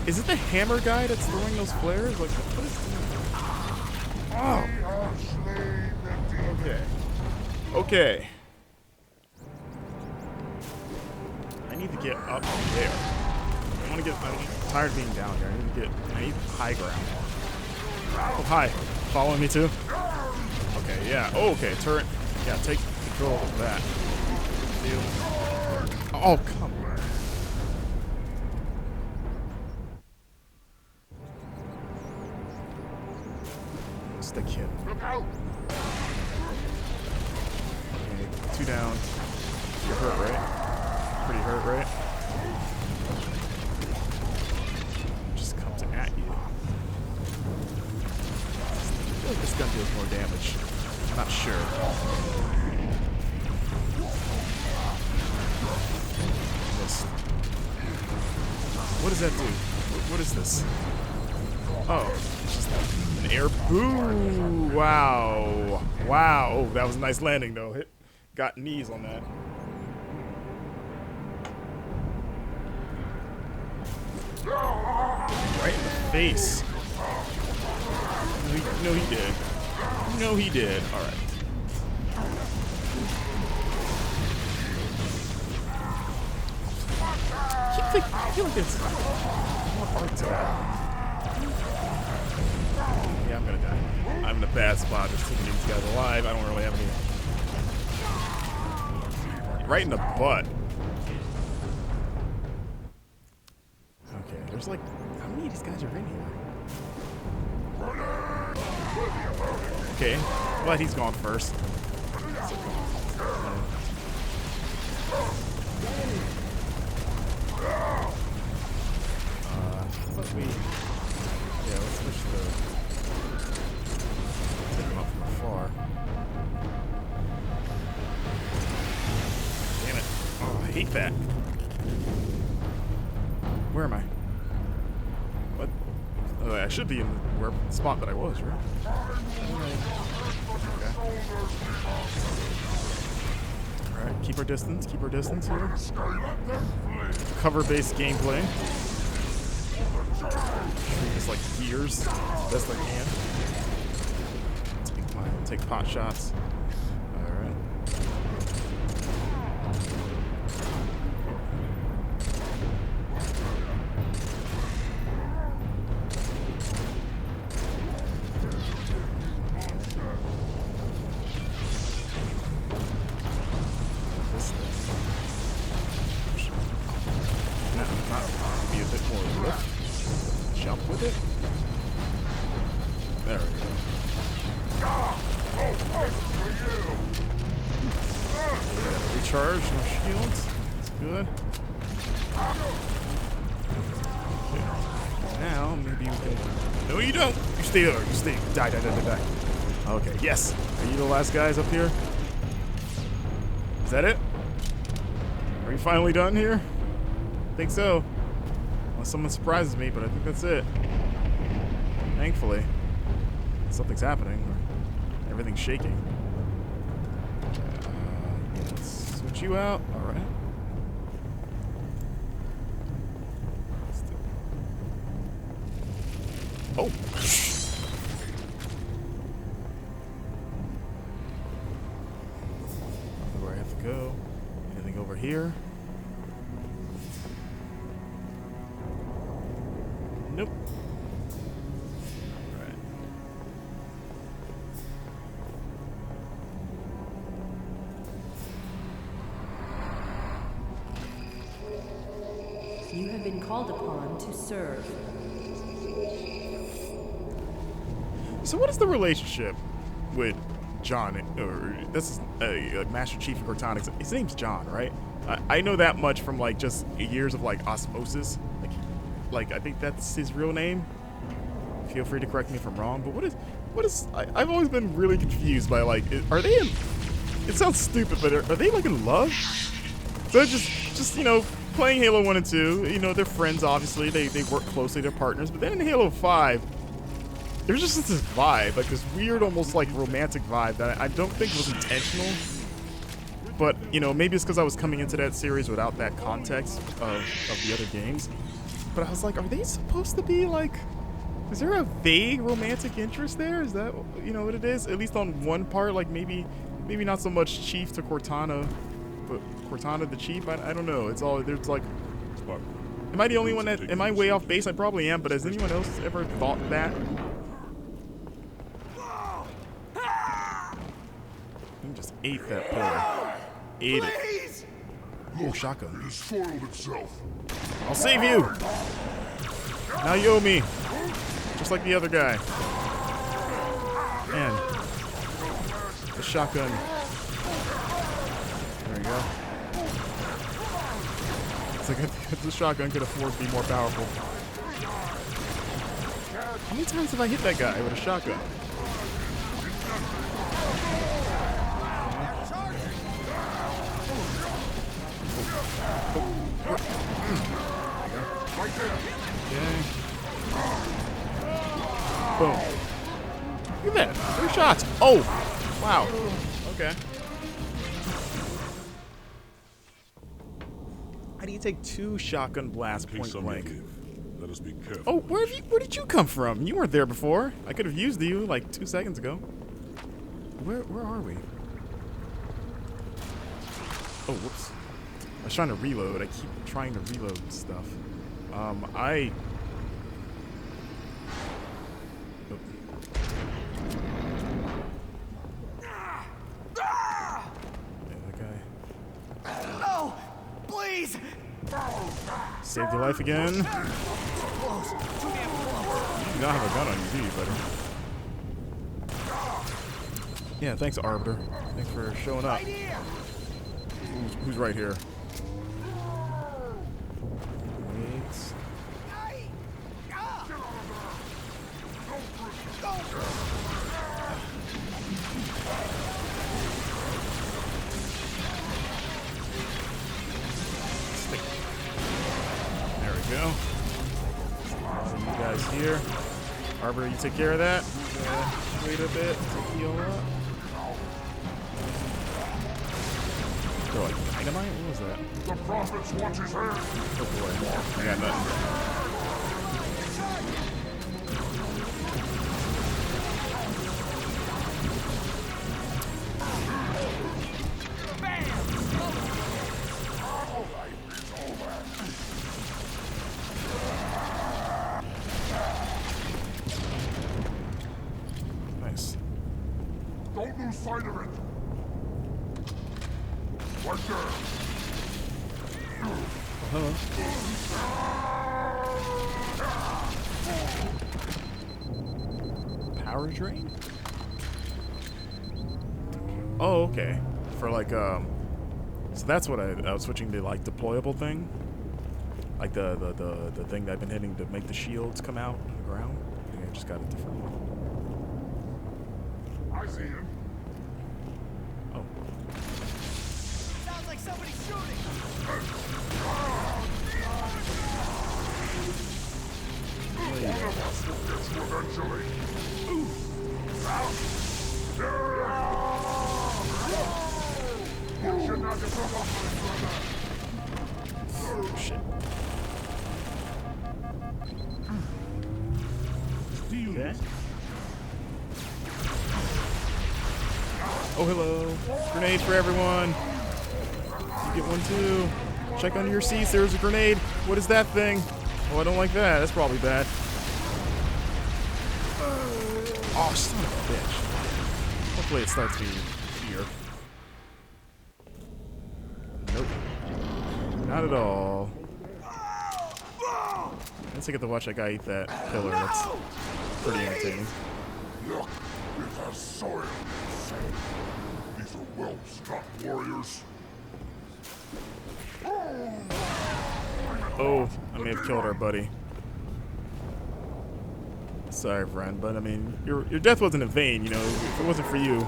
Is it the hammer guy that's throwing those flares? Like, what is this? Oh! Okay. Okay. I need to get up there. I'm tired of being down here. I need high ground. Oh, hi. Following me too? Okay, yeah. Oh, okay. Turret. Yeah, take control of that. Deal. Oh, come on. Stick him. Okay, 2 down. You're hurt, right? Pretty hurt, right? Just comes at you. I feel like this gun deals more damage. I'm not sure. Missed. What does that do? What is this? Oh, it's just an air. Ooh, wow. Wow. Oh, that was a nice landing, though. Got knees on that. Right in the face. No, he did. No, he did. All right. I feel like it's more art to that. Yeah, I'm gonna die. I'm in a bad spot just keeping these guys alive. I don't really have any. Right in the butt. Okay, there's like, how many of these guys are in here? Okay, but he's gone first. Let's switch the... Take him up from afar. Damn it. Oh, I hate that. Where am I? What? Oh, I should be in the spot that I was, right? Okay. Alright, keep our distance here. Cover-based gameplay. Treat this like gears, best I can. Take pot shots. Alright. Be a bit more lift. Jump with it. There we go. Recharge, no shields. That's good. Okay. Now, maybe we can... No, you don't! You stay there. You stay. Die. Okay, yes. Are you the last guys up here? Is that it? Are you finally done here? I think so. Unless someone surprises me, but I think that's it. Thankfully. Something's happening. Everything's shaking. Let's switch you out. Alright. here. Nope. All right. You have been called upon to serve. So what is the relationship with John, or this is Master Chief of Cortana? His name's John, right? I know that much from like just years of like osmosis. Like I think that's his real name. Feel free to correct me if I'm wrong, but what is? I've always been really confused by like, are they in? It sounds stupid, but are they like in love? So just you know, playing Halo 1 and 2, you know, they're friends. Obviously, they work closely, they're partners. But then in Halo 5. There's just this vibe, like this weird, almost like romantic vibe that I don't think was intentional. But, you know, maybe it's because I was coming into that series without that context of the other games. But I was like, are they supposed to be like, is there a vague romantic interest there? Is that, you know, what it is? At least on one part, like maybe not so much Chief to Cortana, but Cortana to Chief? I don't know. It's all, there's like, am I the only one that, am I way off base? I probably am, but has anyone else ever thought that? Just ate that pillar. Ate it. Oh, shotgun. It has soiled itself. I'll save you. Now you owe me. Just like the other guy. Man. The shotgun. There we go. It's like the shotgun could afford to be more powerful. How many times have I hit that guy with a shotgun? Okay. Boom. Look at that. 3 shots. Oh! Wow. Okay. How do you take 2 shotgun blasts point blank? Let us be careful. Oh, where did you come from? You weren't there before. I could have used you like 2 seconds ago. Where are we? Oh, whoops. I was trying to reload. I keep trying to reload stuff. Oh. No! Please! Saved your life again. You do not have a gun on you, do you, buddy? Yeah, thanks, Arbiter. Thanks for showing up. Who's right here? There we go. You guys here. Arbiter, you take care of that. Wait a bit to heal up. Throw like dynamite? What was that? The Prophet's watch his hand. Oh boy. I got nothing. Nice. Don't lose sight of it. Right there. Hello. Power drain? Oh, okay. For like, so that's what I was switching to, like, deployable thing. Like the thing that I've been hitting to make the shields come out on the ground. I think I just got a different one. I see him. Oh. Sounds like somebody's shooting! One of us will get you eventually. You should not have come up, my brother. Oh, shit. Okay. Oh, hello. Grenade for everyone. You get one too. Check under your seats. There's a grenade. What is that thing? Oh, I don't like that. That's probably bad. Oh, son of a bitch. Hopefully it starts me here. Nope. Not at all. I guess I get to watch that guy eat that pillar. That's pretty entertaining. Look, it has soil. These are well-struck warriors. Oh, I may have killed our buddy. Sorry, friend, but I mean, your death wasn't in vain, you know. If it wasn't for you,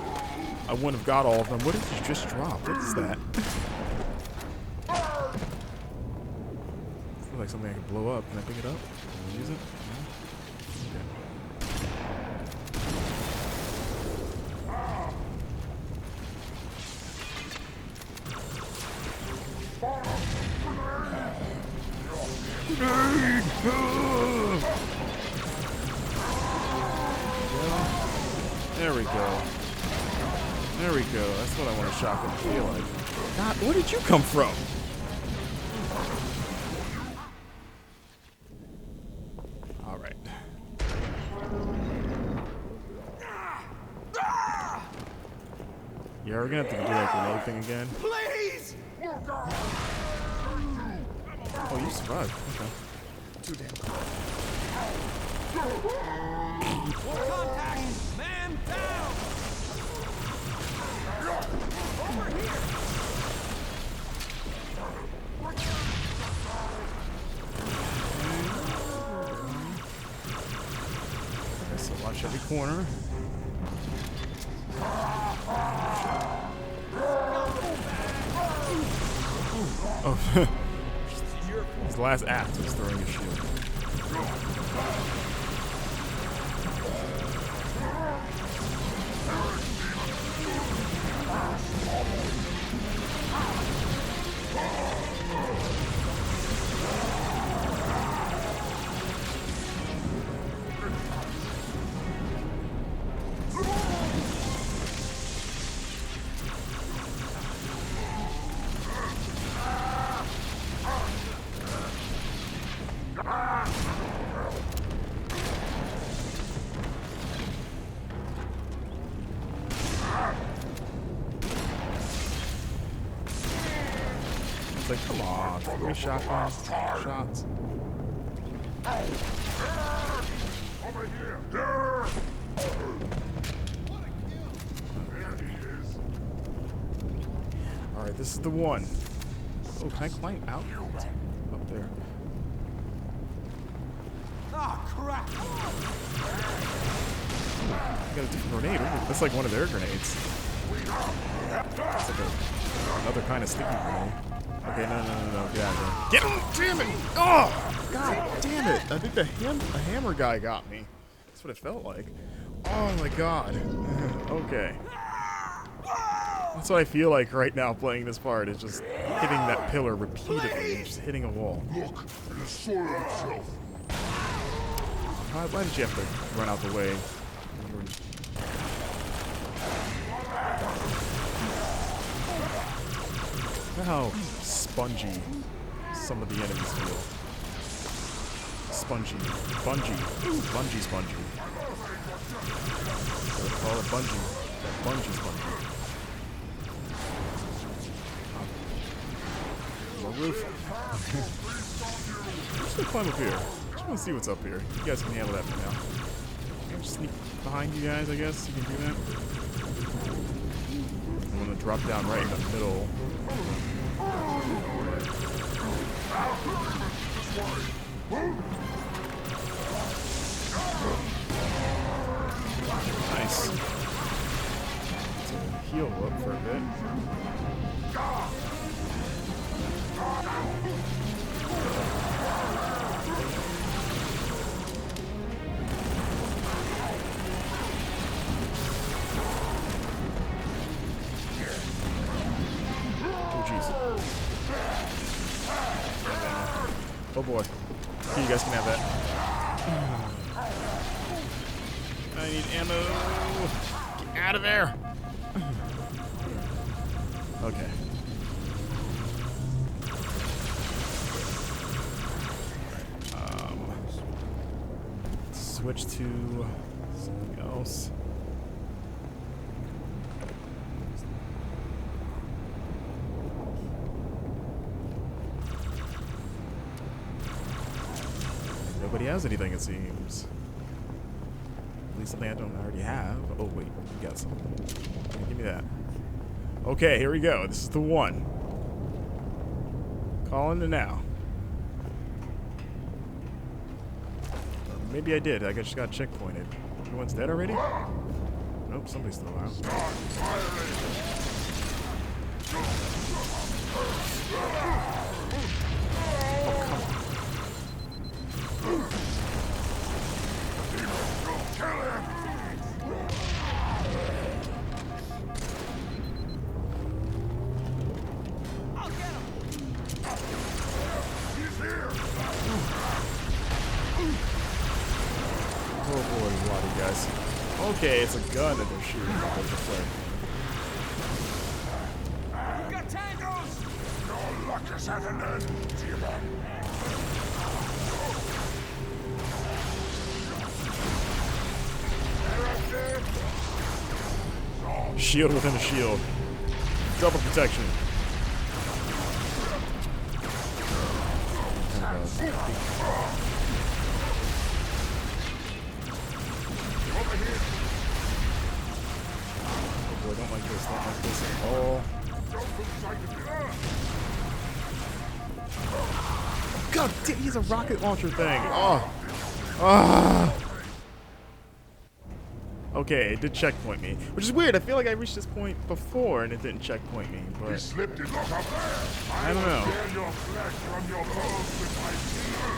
I wouldn't have got all of them. What did you just drop? What is that? Looks like something I can blow up. Can I pick it up? Can I use it? There we go. There we go. That's what I want a shotgun to feel like. God, where did you come from? All right. Yeah, we're gonna have to do that grenade thing again. Please! Oh, you survived. Okay. Too damn close. Contact! Man down! Over here! Okay, so watch every corner. Oh, his last act was throwing a shield. It's like, come on, 3 shotguns, shots. Over here! Alright, this is the one. Oh, can I climb out? Up there. Ah, crap! I got a different grenade. Ooh, that's like one of their grenades. It's like another kind of sticky grenade. Okay, no, get out of here. Get him! Damn it! Oh! God damn it! I think the hammer guy got me. That's what it felt like. Oh my god. Okay. That's what I feel like right now playing this part, is just hitting that pillar repeatedly, just hitting a wall. Look, it has soiled itself. Why did you have to run out the way? Look how spongy some of the enemies feel. Spongy. Spongy. Gotta call it bungee. That bungee spongy. More roof. I'm just gonna climb up here. Just wanna see what's up here. You guys can handle that for now. I'll just sneak behind you guys, I guess. You can do that. I'm gonna drop down right in the middle. Nice. Heal up for a bit. Oh, jeez. Oh boy. Okay, you guys can have that. I need ammo. Get out of there. Okay. switch to something else. Nobody has anything, it seems. At least something I don't already have. Oh, wait. You got something. Give me that. Okay, here we go. This is the one. Calling it now. Maybe I did. I just got checkpointed. Everyone's dead already? Nope, somebody's still around. Oh, come on. Oh boy, a lot of guys. Okay, it's a gun that they're shooting. You got tangos! Your luck is at an end, T-Man. Shield within a shield. Double protection. Oh boy, don't like this at all. God damn, he's a rocket launcher thing. Oh. Ah. Okay, it did checkpoint me, which is weird. I feel like I reached this point before and it didn't checkpoint me, but Slipped it up there. I don't know. Tear your flesh from your bones with my teeth.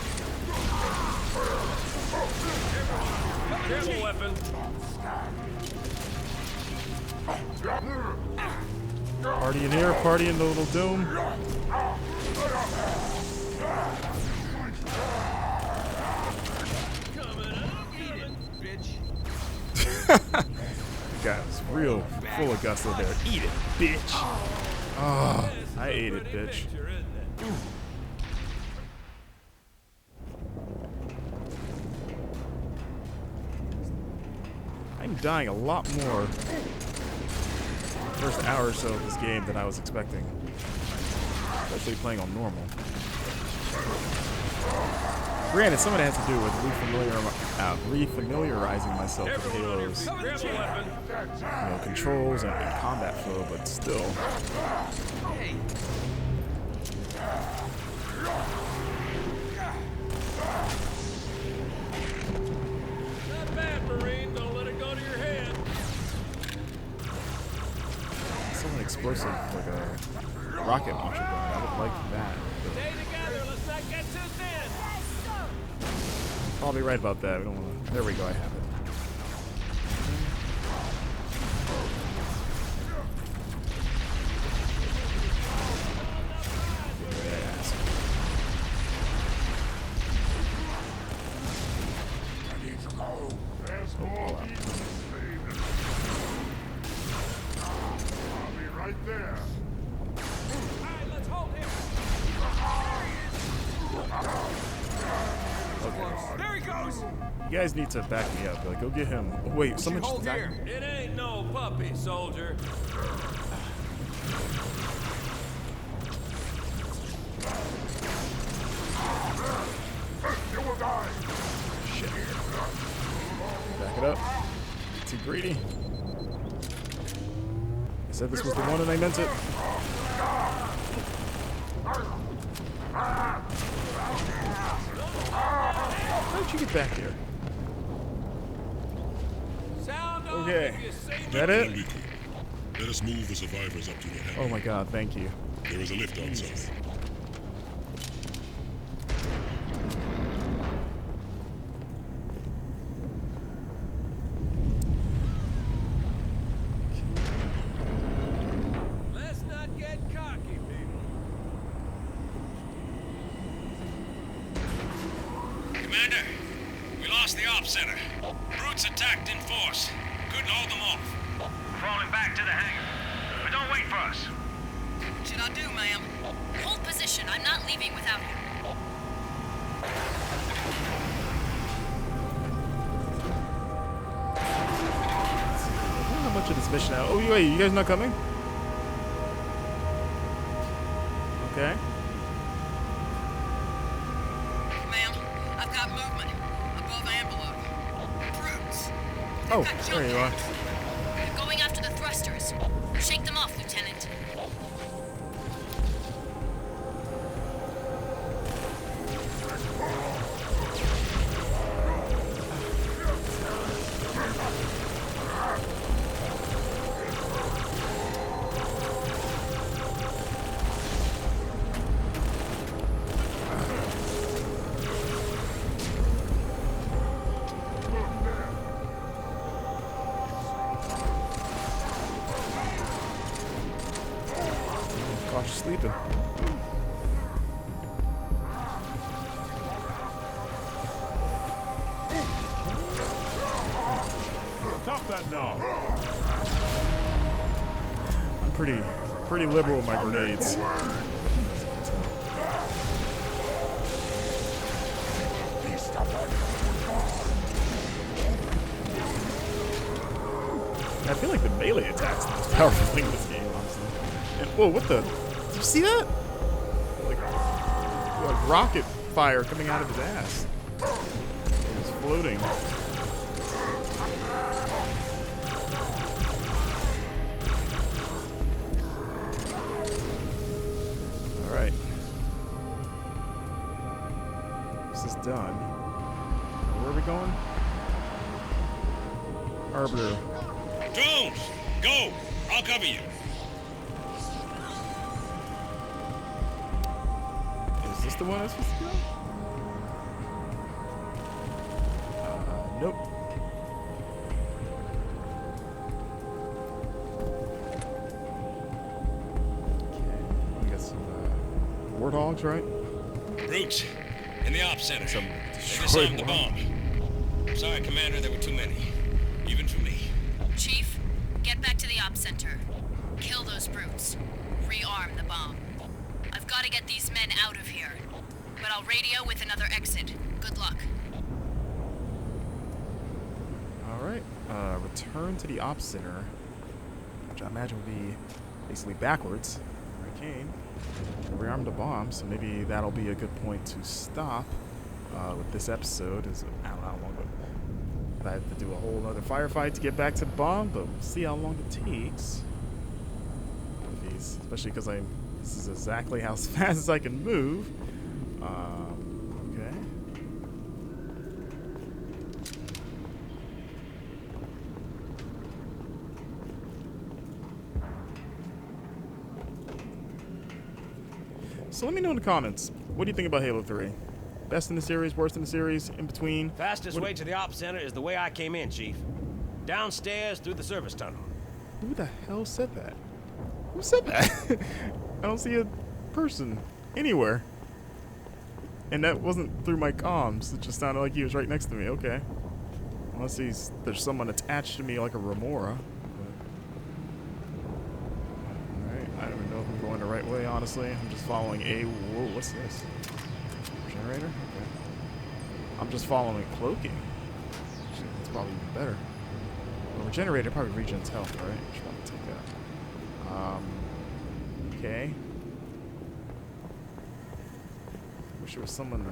Careful, weapon. Party in here, party in the little dome. The guy was real full of gusto there. Eat it, bitch. Oh, I ate it, bitch. I'm dying a lot more first hour or so of this game than I was expecting. Especially playing on normal. Granted, some of it has to do with refamiliarizing myself with Halo's controls and combat flow, but still. Not bad, Marine. Don't let it go to your head. Something explosive, like a rocket launcher gun. I would like that. Stay together. Let's not get too thin. Probably right about that. We don't want to. There we go. I have it. Yes. I need to go. There's more people. I'll be right there. Alright, let's hold him! There he goes! You guys need to back me up. Like, go get him. Oh, wait, someone just Hold here. It ain't no puppy, soldier. You will die. Shit. Back it up. Too greedy. I said this was the one and I meant it. How'd you get back here? Okay. Is that it? Let us move the survivors up to the hangar. Oh my god, thank you. There is a lift outside. Let's not get cocky, people. Commander, we lost the ops center. Brutes attacked in force. Couldn't hold them off. We're falling back to the hangar. But don't wait for us. What should I do, ma'am? Hold position. I'm not leaving without him. ship this mission out. Oh, wait, you guys not coming? Okay. Ma'am, I've got movement above envelope. Brutes. Oh, there you are. They're going after the thrusters. Shake them off, Lieutenant. Gosh, sleeping. Stop that now. I'm pretty liberal with my grenades. I feel like the melee attack's the most powerful thing in this game, honestly. And, whoa, what the? Did you see that? Like rocket fire coming out of his ass. He's floating. Alright. This is done. Where are we going? Arbiter. Drones, go! I'll cover you. Is this the one I was supposed to go? Nope. Okay. We got some warthogs, right? Brutes, in the ops center. Some They destroyed disarmed the one. bomb. Sorry, Commander, there were too many. Even for me. Chief, get back to the ops center. Kill those brutes. Rearm the bomb. I've got to get these men out of here. But I'll radio with another exit. Good luck. Alright. Return to the ops center. Which I imagine would be basically backwards. Where I came. Rearm the bomb, so maybe that'll be a good point to stop with this episode. I don't know how long, but I have to do a whole other firefight to get back to the bomb, but we'll see how long it takes. With these, especially because this is exactly how fast as I can move. Okay. So let me know in the comments, what do you think about Halo 3? Best in the series, worst in the series, in between? Fastest way to the ops center is the way I came in, Chief. Downstairs through the service tunnel. Who the hell said that? Who said that? I don't see a person anywhere. And that wasn't through my comms. It just sounded like he was right next to me. Okay. Unless there's someone attached to me like a remora. Alright, I don't even know if I'm going the right way, honestly. I'm just following a... Whoa, what's this? Generator? Okay. I'm just following cloaking. It's probably even better. Well, regenerator probably regens health, right? I should probably take that. Okay. Wish there was someone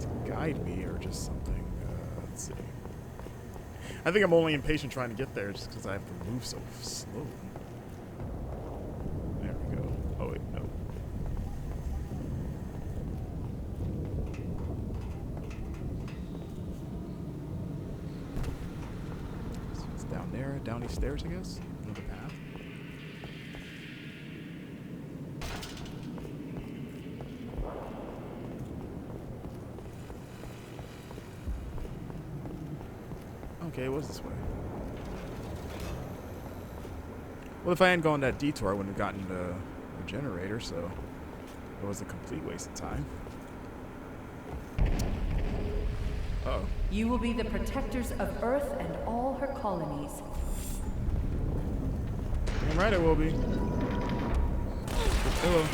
to guide me or just something. Let's see. I think I'm only impatient trying to get there just because I have to move so slow. There we go. Oh wait, no. So it's down there, down these stairs, I guess. Another path. Okay, it was this way. Well, if I hadn't gone that detour, I wouldn't have gotten the generator, so it was a complete waste of time. Uh-oh. You will be the protectors of Earth and all her colonies. Damn right I will be. Hello.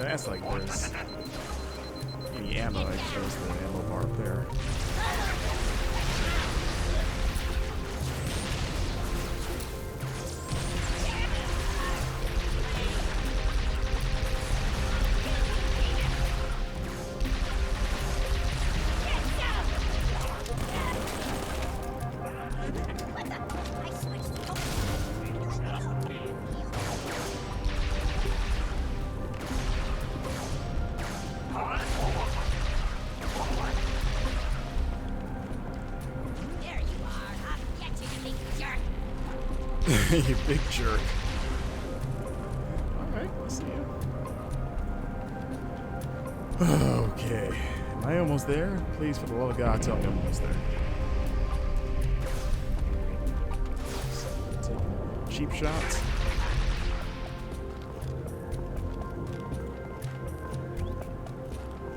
that's like there's any ammo. I chose the ammo bar up there. You big jerk. Alright, I'll see you. Okay. Am I almost there? Please, for the love of God, tell me I'm almost there. Taking cheap shots.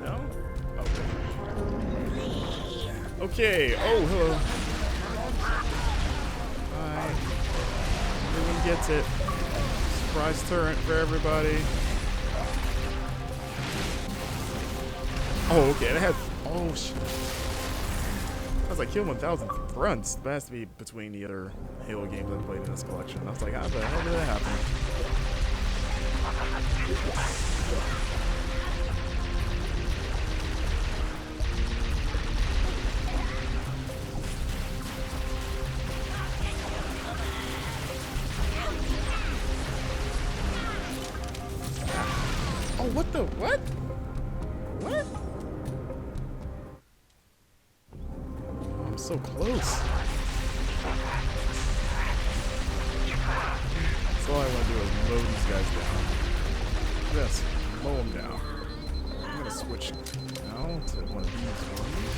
No? Okay. Oh, hello. Everyone gets it. Surprise turret for everybody. Oh, okay. That had. Oh, shit. I was like, kill 1,000 fronts. That has to be between the other Halo games I've played in this collection. I was like, how the hell did that happen? Oh, what the? What? What? Oh, I'm so close. That's all I want to do is mow these guys down. Yes, mow them down. I'm going to switch now to one of these ones.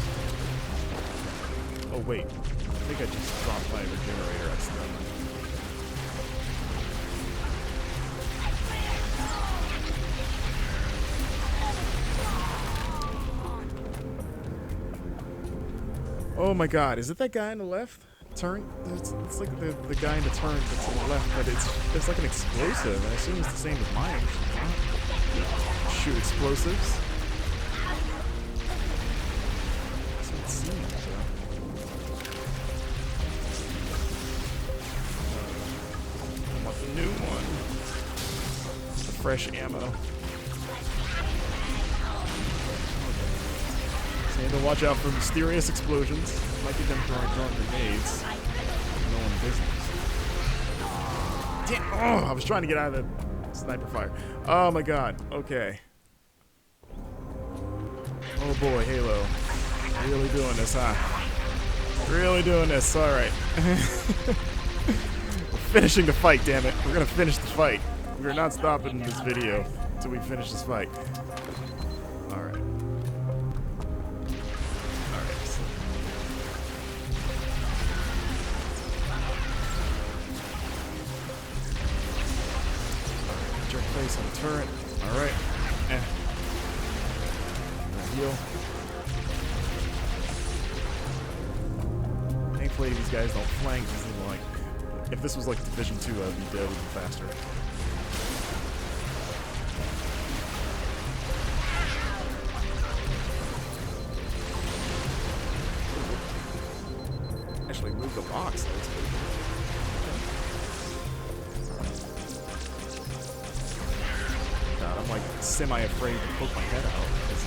Oh, wait. I think I just dropped my regenerator accidentally. Oh my god, is it that guy on the left? Turn? It's like the guy in the turn that's on the left, but it's like an explosive. I assume it's the same as mine. Shoot explosives. That's what it seems, I want the new one. The fresh ammo. So you have to watch out for mysterious explosions. Might be them throwing grenades. No one business. Damn! Oh, I was trying to get out of the sniper fire. Oh my god. Okay. Oh boy, Halo. Really doing this, huh? Really doing this. Alright. We're finishing the fight, damn it. We're gonna finish the fight. We're not stopping this video until we finish this fight. Alright. Place on the turret. Alright. Heal. Thankfully these guys don't flank. Like, if this was like Division 2, I'd be dead even faster. Actually move the box. That's good. I'm like semi-afraid to poke my head out because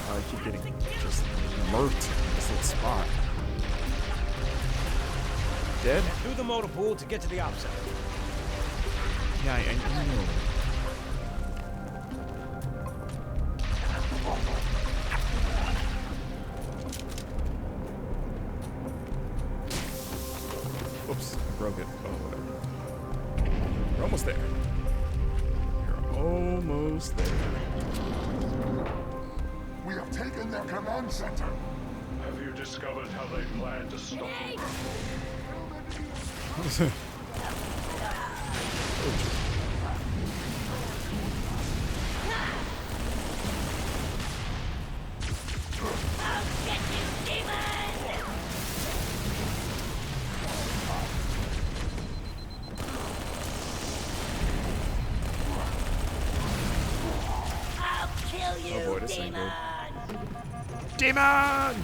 I keep getting just murked in this little spot. Dead? Through the motor pool to get to the op center. Yeah, I know. Oops, I broke it. Oh, whatever. We're almost there. Almost there. We have taken their command center. Have you discovered how they plan to stop us? this ain't good. Demon!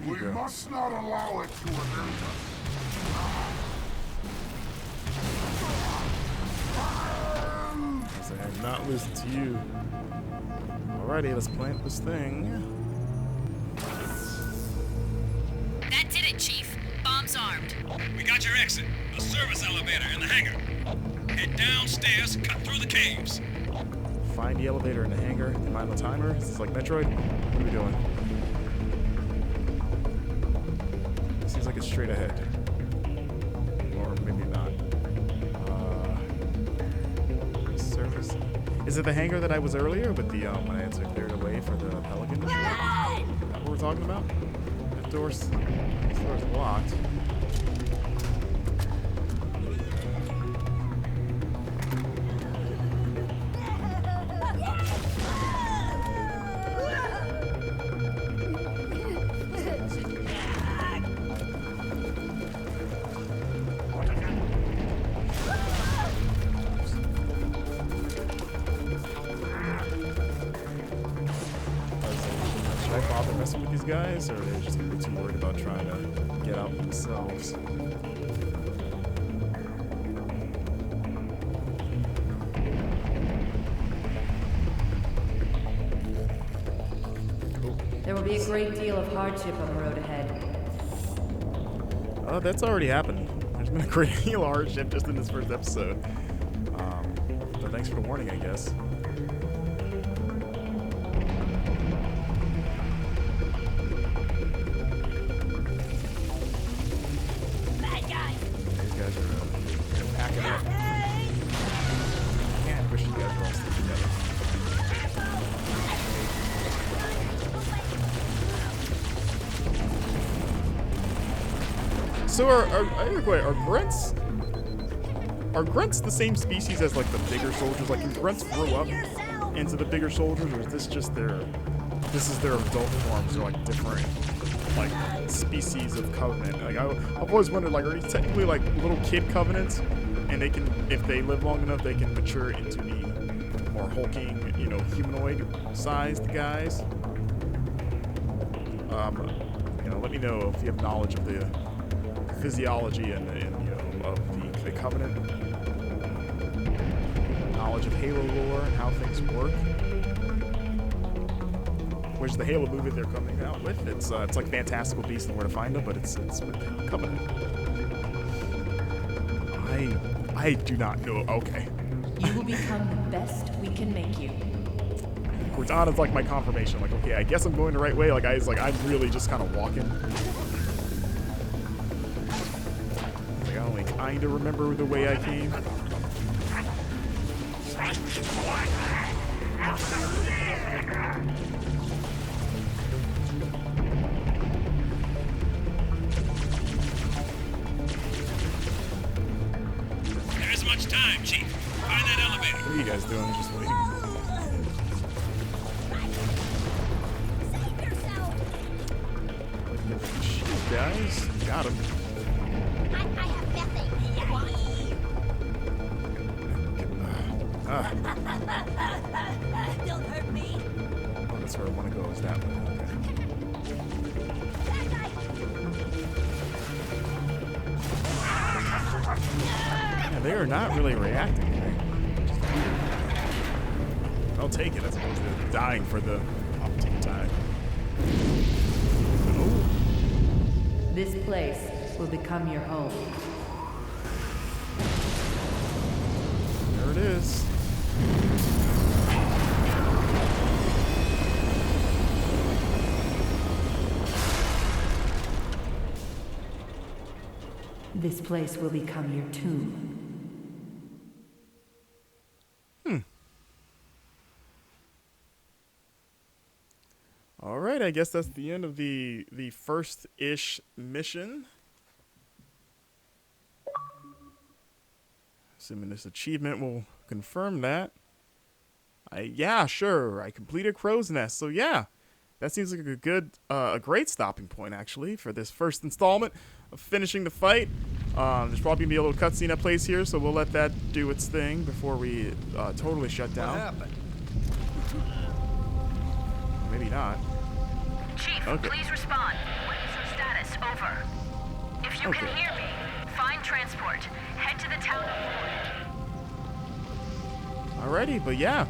We must not allow it to evade us. I am not losing to you. Alrighty, let's plant this thing. That did it, Chief. Bomb's armed. We got your exit. A service elevator in the hangar. Head downstairs, cut through the caves. Find the elevator in the hangar. Am I on the timer? Is this like Metroid? What are we doing? Seems like it's straight ahead. Or maybe not. Service. Is it the hangar that I was earlier with the when I had to clear it away for the Pelican? Is that what we're talking about? That door's locked. Should I bother messing with these guys, or are they just gonna be too worried about trying to get out themselves? There will be a great deal of hardship on the road ahead. That's already happened. There's been a great deal of hardship just in this first episode. So thanks for the warning, I guess. These guys are packing up. Man, I wish you guys were all still together. So are grunts the same species as like the bigger soldiers? Like, can grunts grow up into the bigger soldiers, or is this just their adult forms, or like different like species of covenant? Like I've always wondered, like, are these technically like little kid covenants, and they can, if they live long enough, they can mature into the more hulking, you know, humanoid sized guys? You know, let me know if you have knowledge of the physiology and you know, of the covenant, knowledge of Halo lore and how things work. Which the Halo movie they're coming out with, it's like Fantastical Beasts and Where to Find Them, but it's with Covenant. I do not know. Okay. You will become the best we can make you. Cortana's like my confirmation. Like, okay, I guess I'm going the right way. Like, I'm really just kind of walking. Like, I only kind of remember the way I came. There isn't much time, Chief. Find that elevator. What are you guys doing? Just waiting. Shoot, guys. Got him. I have nothing. Don't hurt me. Oh, that's where I want to go, is that way. Okay. Yeah, they are not really reacting. I'll take it as opposed to dying for the opportune time. Oh. This place will become your home. There it is. This place will become your tomb. All right, I guess that's the end of the first-ish mission. Assuming this achievement will confirm that. Yeah, sure. I completed Crow's Nest, so yeah. that seems like a great stopping point, actually, for this first installment of finishing the fight. There's probably gonna be a little cutscene that plays here, so we'll let that do its thing before we totally shut down. What happened? Maybe not. Chief, Okay. please respond. What is your status? Over. If you can hear me, find transport. Head to the town of Alrighty, but yeah,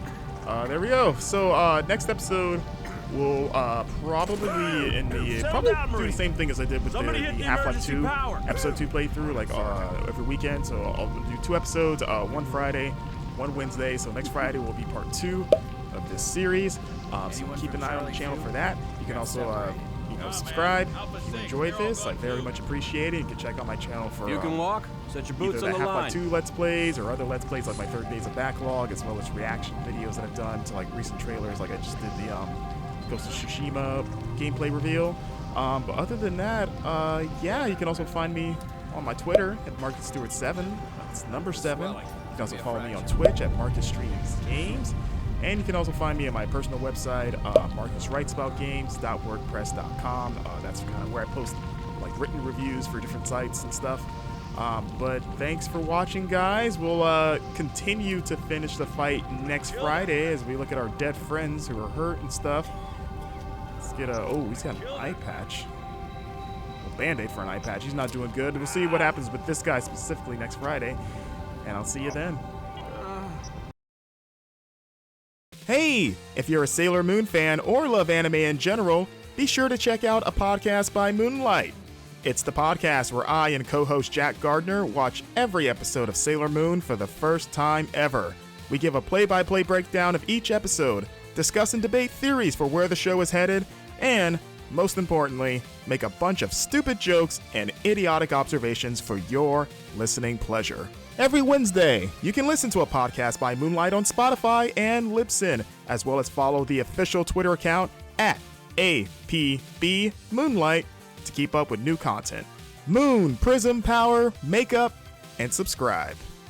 there we go. So next episode, we'll probably do the same thing as I did with the Half-Life 2 episode 2 playthrough, like every weekend. So I'll do 2 episodes, one Friday, one Wednesday. So next Friday will be part 2 of this series. So keep an eye on the channel for that. You can also subscribe if you enjoyed this. I very much appreciate it. You can check out my channel for You can walk. Set your boots either on the the Half-Life line. 2 Let's Plays or other Let's Plays like my 30 Days of Backlog, as well as reaction videos that I've done to like recent trailers, like I just did the Ghost of Tsushima gameplay reveal. But other than that, yeah, you can also find me on my Twitter at MarcusStewart7. That's number 7. You can also follow me on Twitch at MarcusStreamsGames. And you can also find me at my personal website, MarcusWritesAboutGames.wordpress.com. That's kind of where I post like written reviews for different sites and stuff. But thanks for watching, guys. We'll continue to finish the fight next Friday as we look at our dead friends who are hurt and stuff. Let's get he's got an eye patch. A band-aid for an eye patch. He's not doing good. We'll see what happens with this guy specifically next Friday. And I'll see you then. Hey, if you're a Sailor Moon fan or love anime in general, be sure to check out a podcast by Moonlight. It's the podcast where I and co-host Jack Gardner watch every episode of Sailor Moon for the first time ever. We give a play-by-play breakdown of each episode, discuss and debate theories for where the show is headed, and, most importantly, make a bunch of stupid jokes and idiotic observations for your listening pleasure. Every Wednesday, you can listen to a podcast by Moonlight on Spotify and Libsyn, as well as follow the official Twitter account at APBMoonlight to keep up with new content. Moon, Prism, Power, Makeup, and subscribe.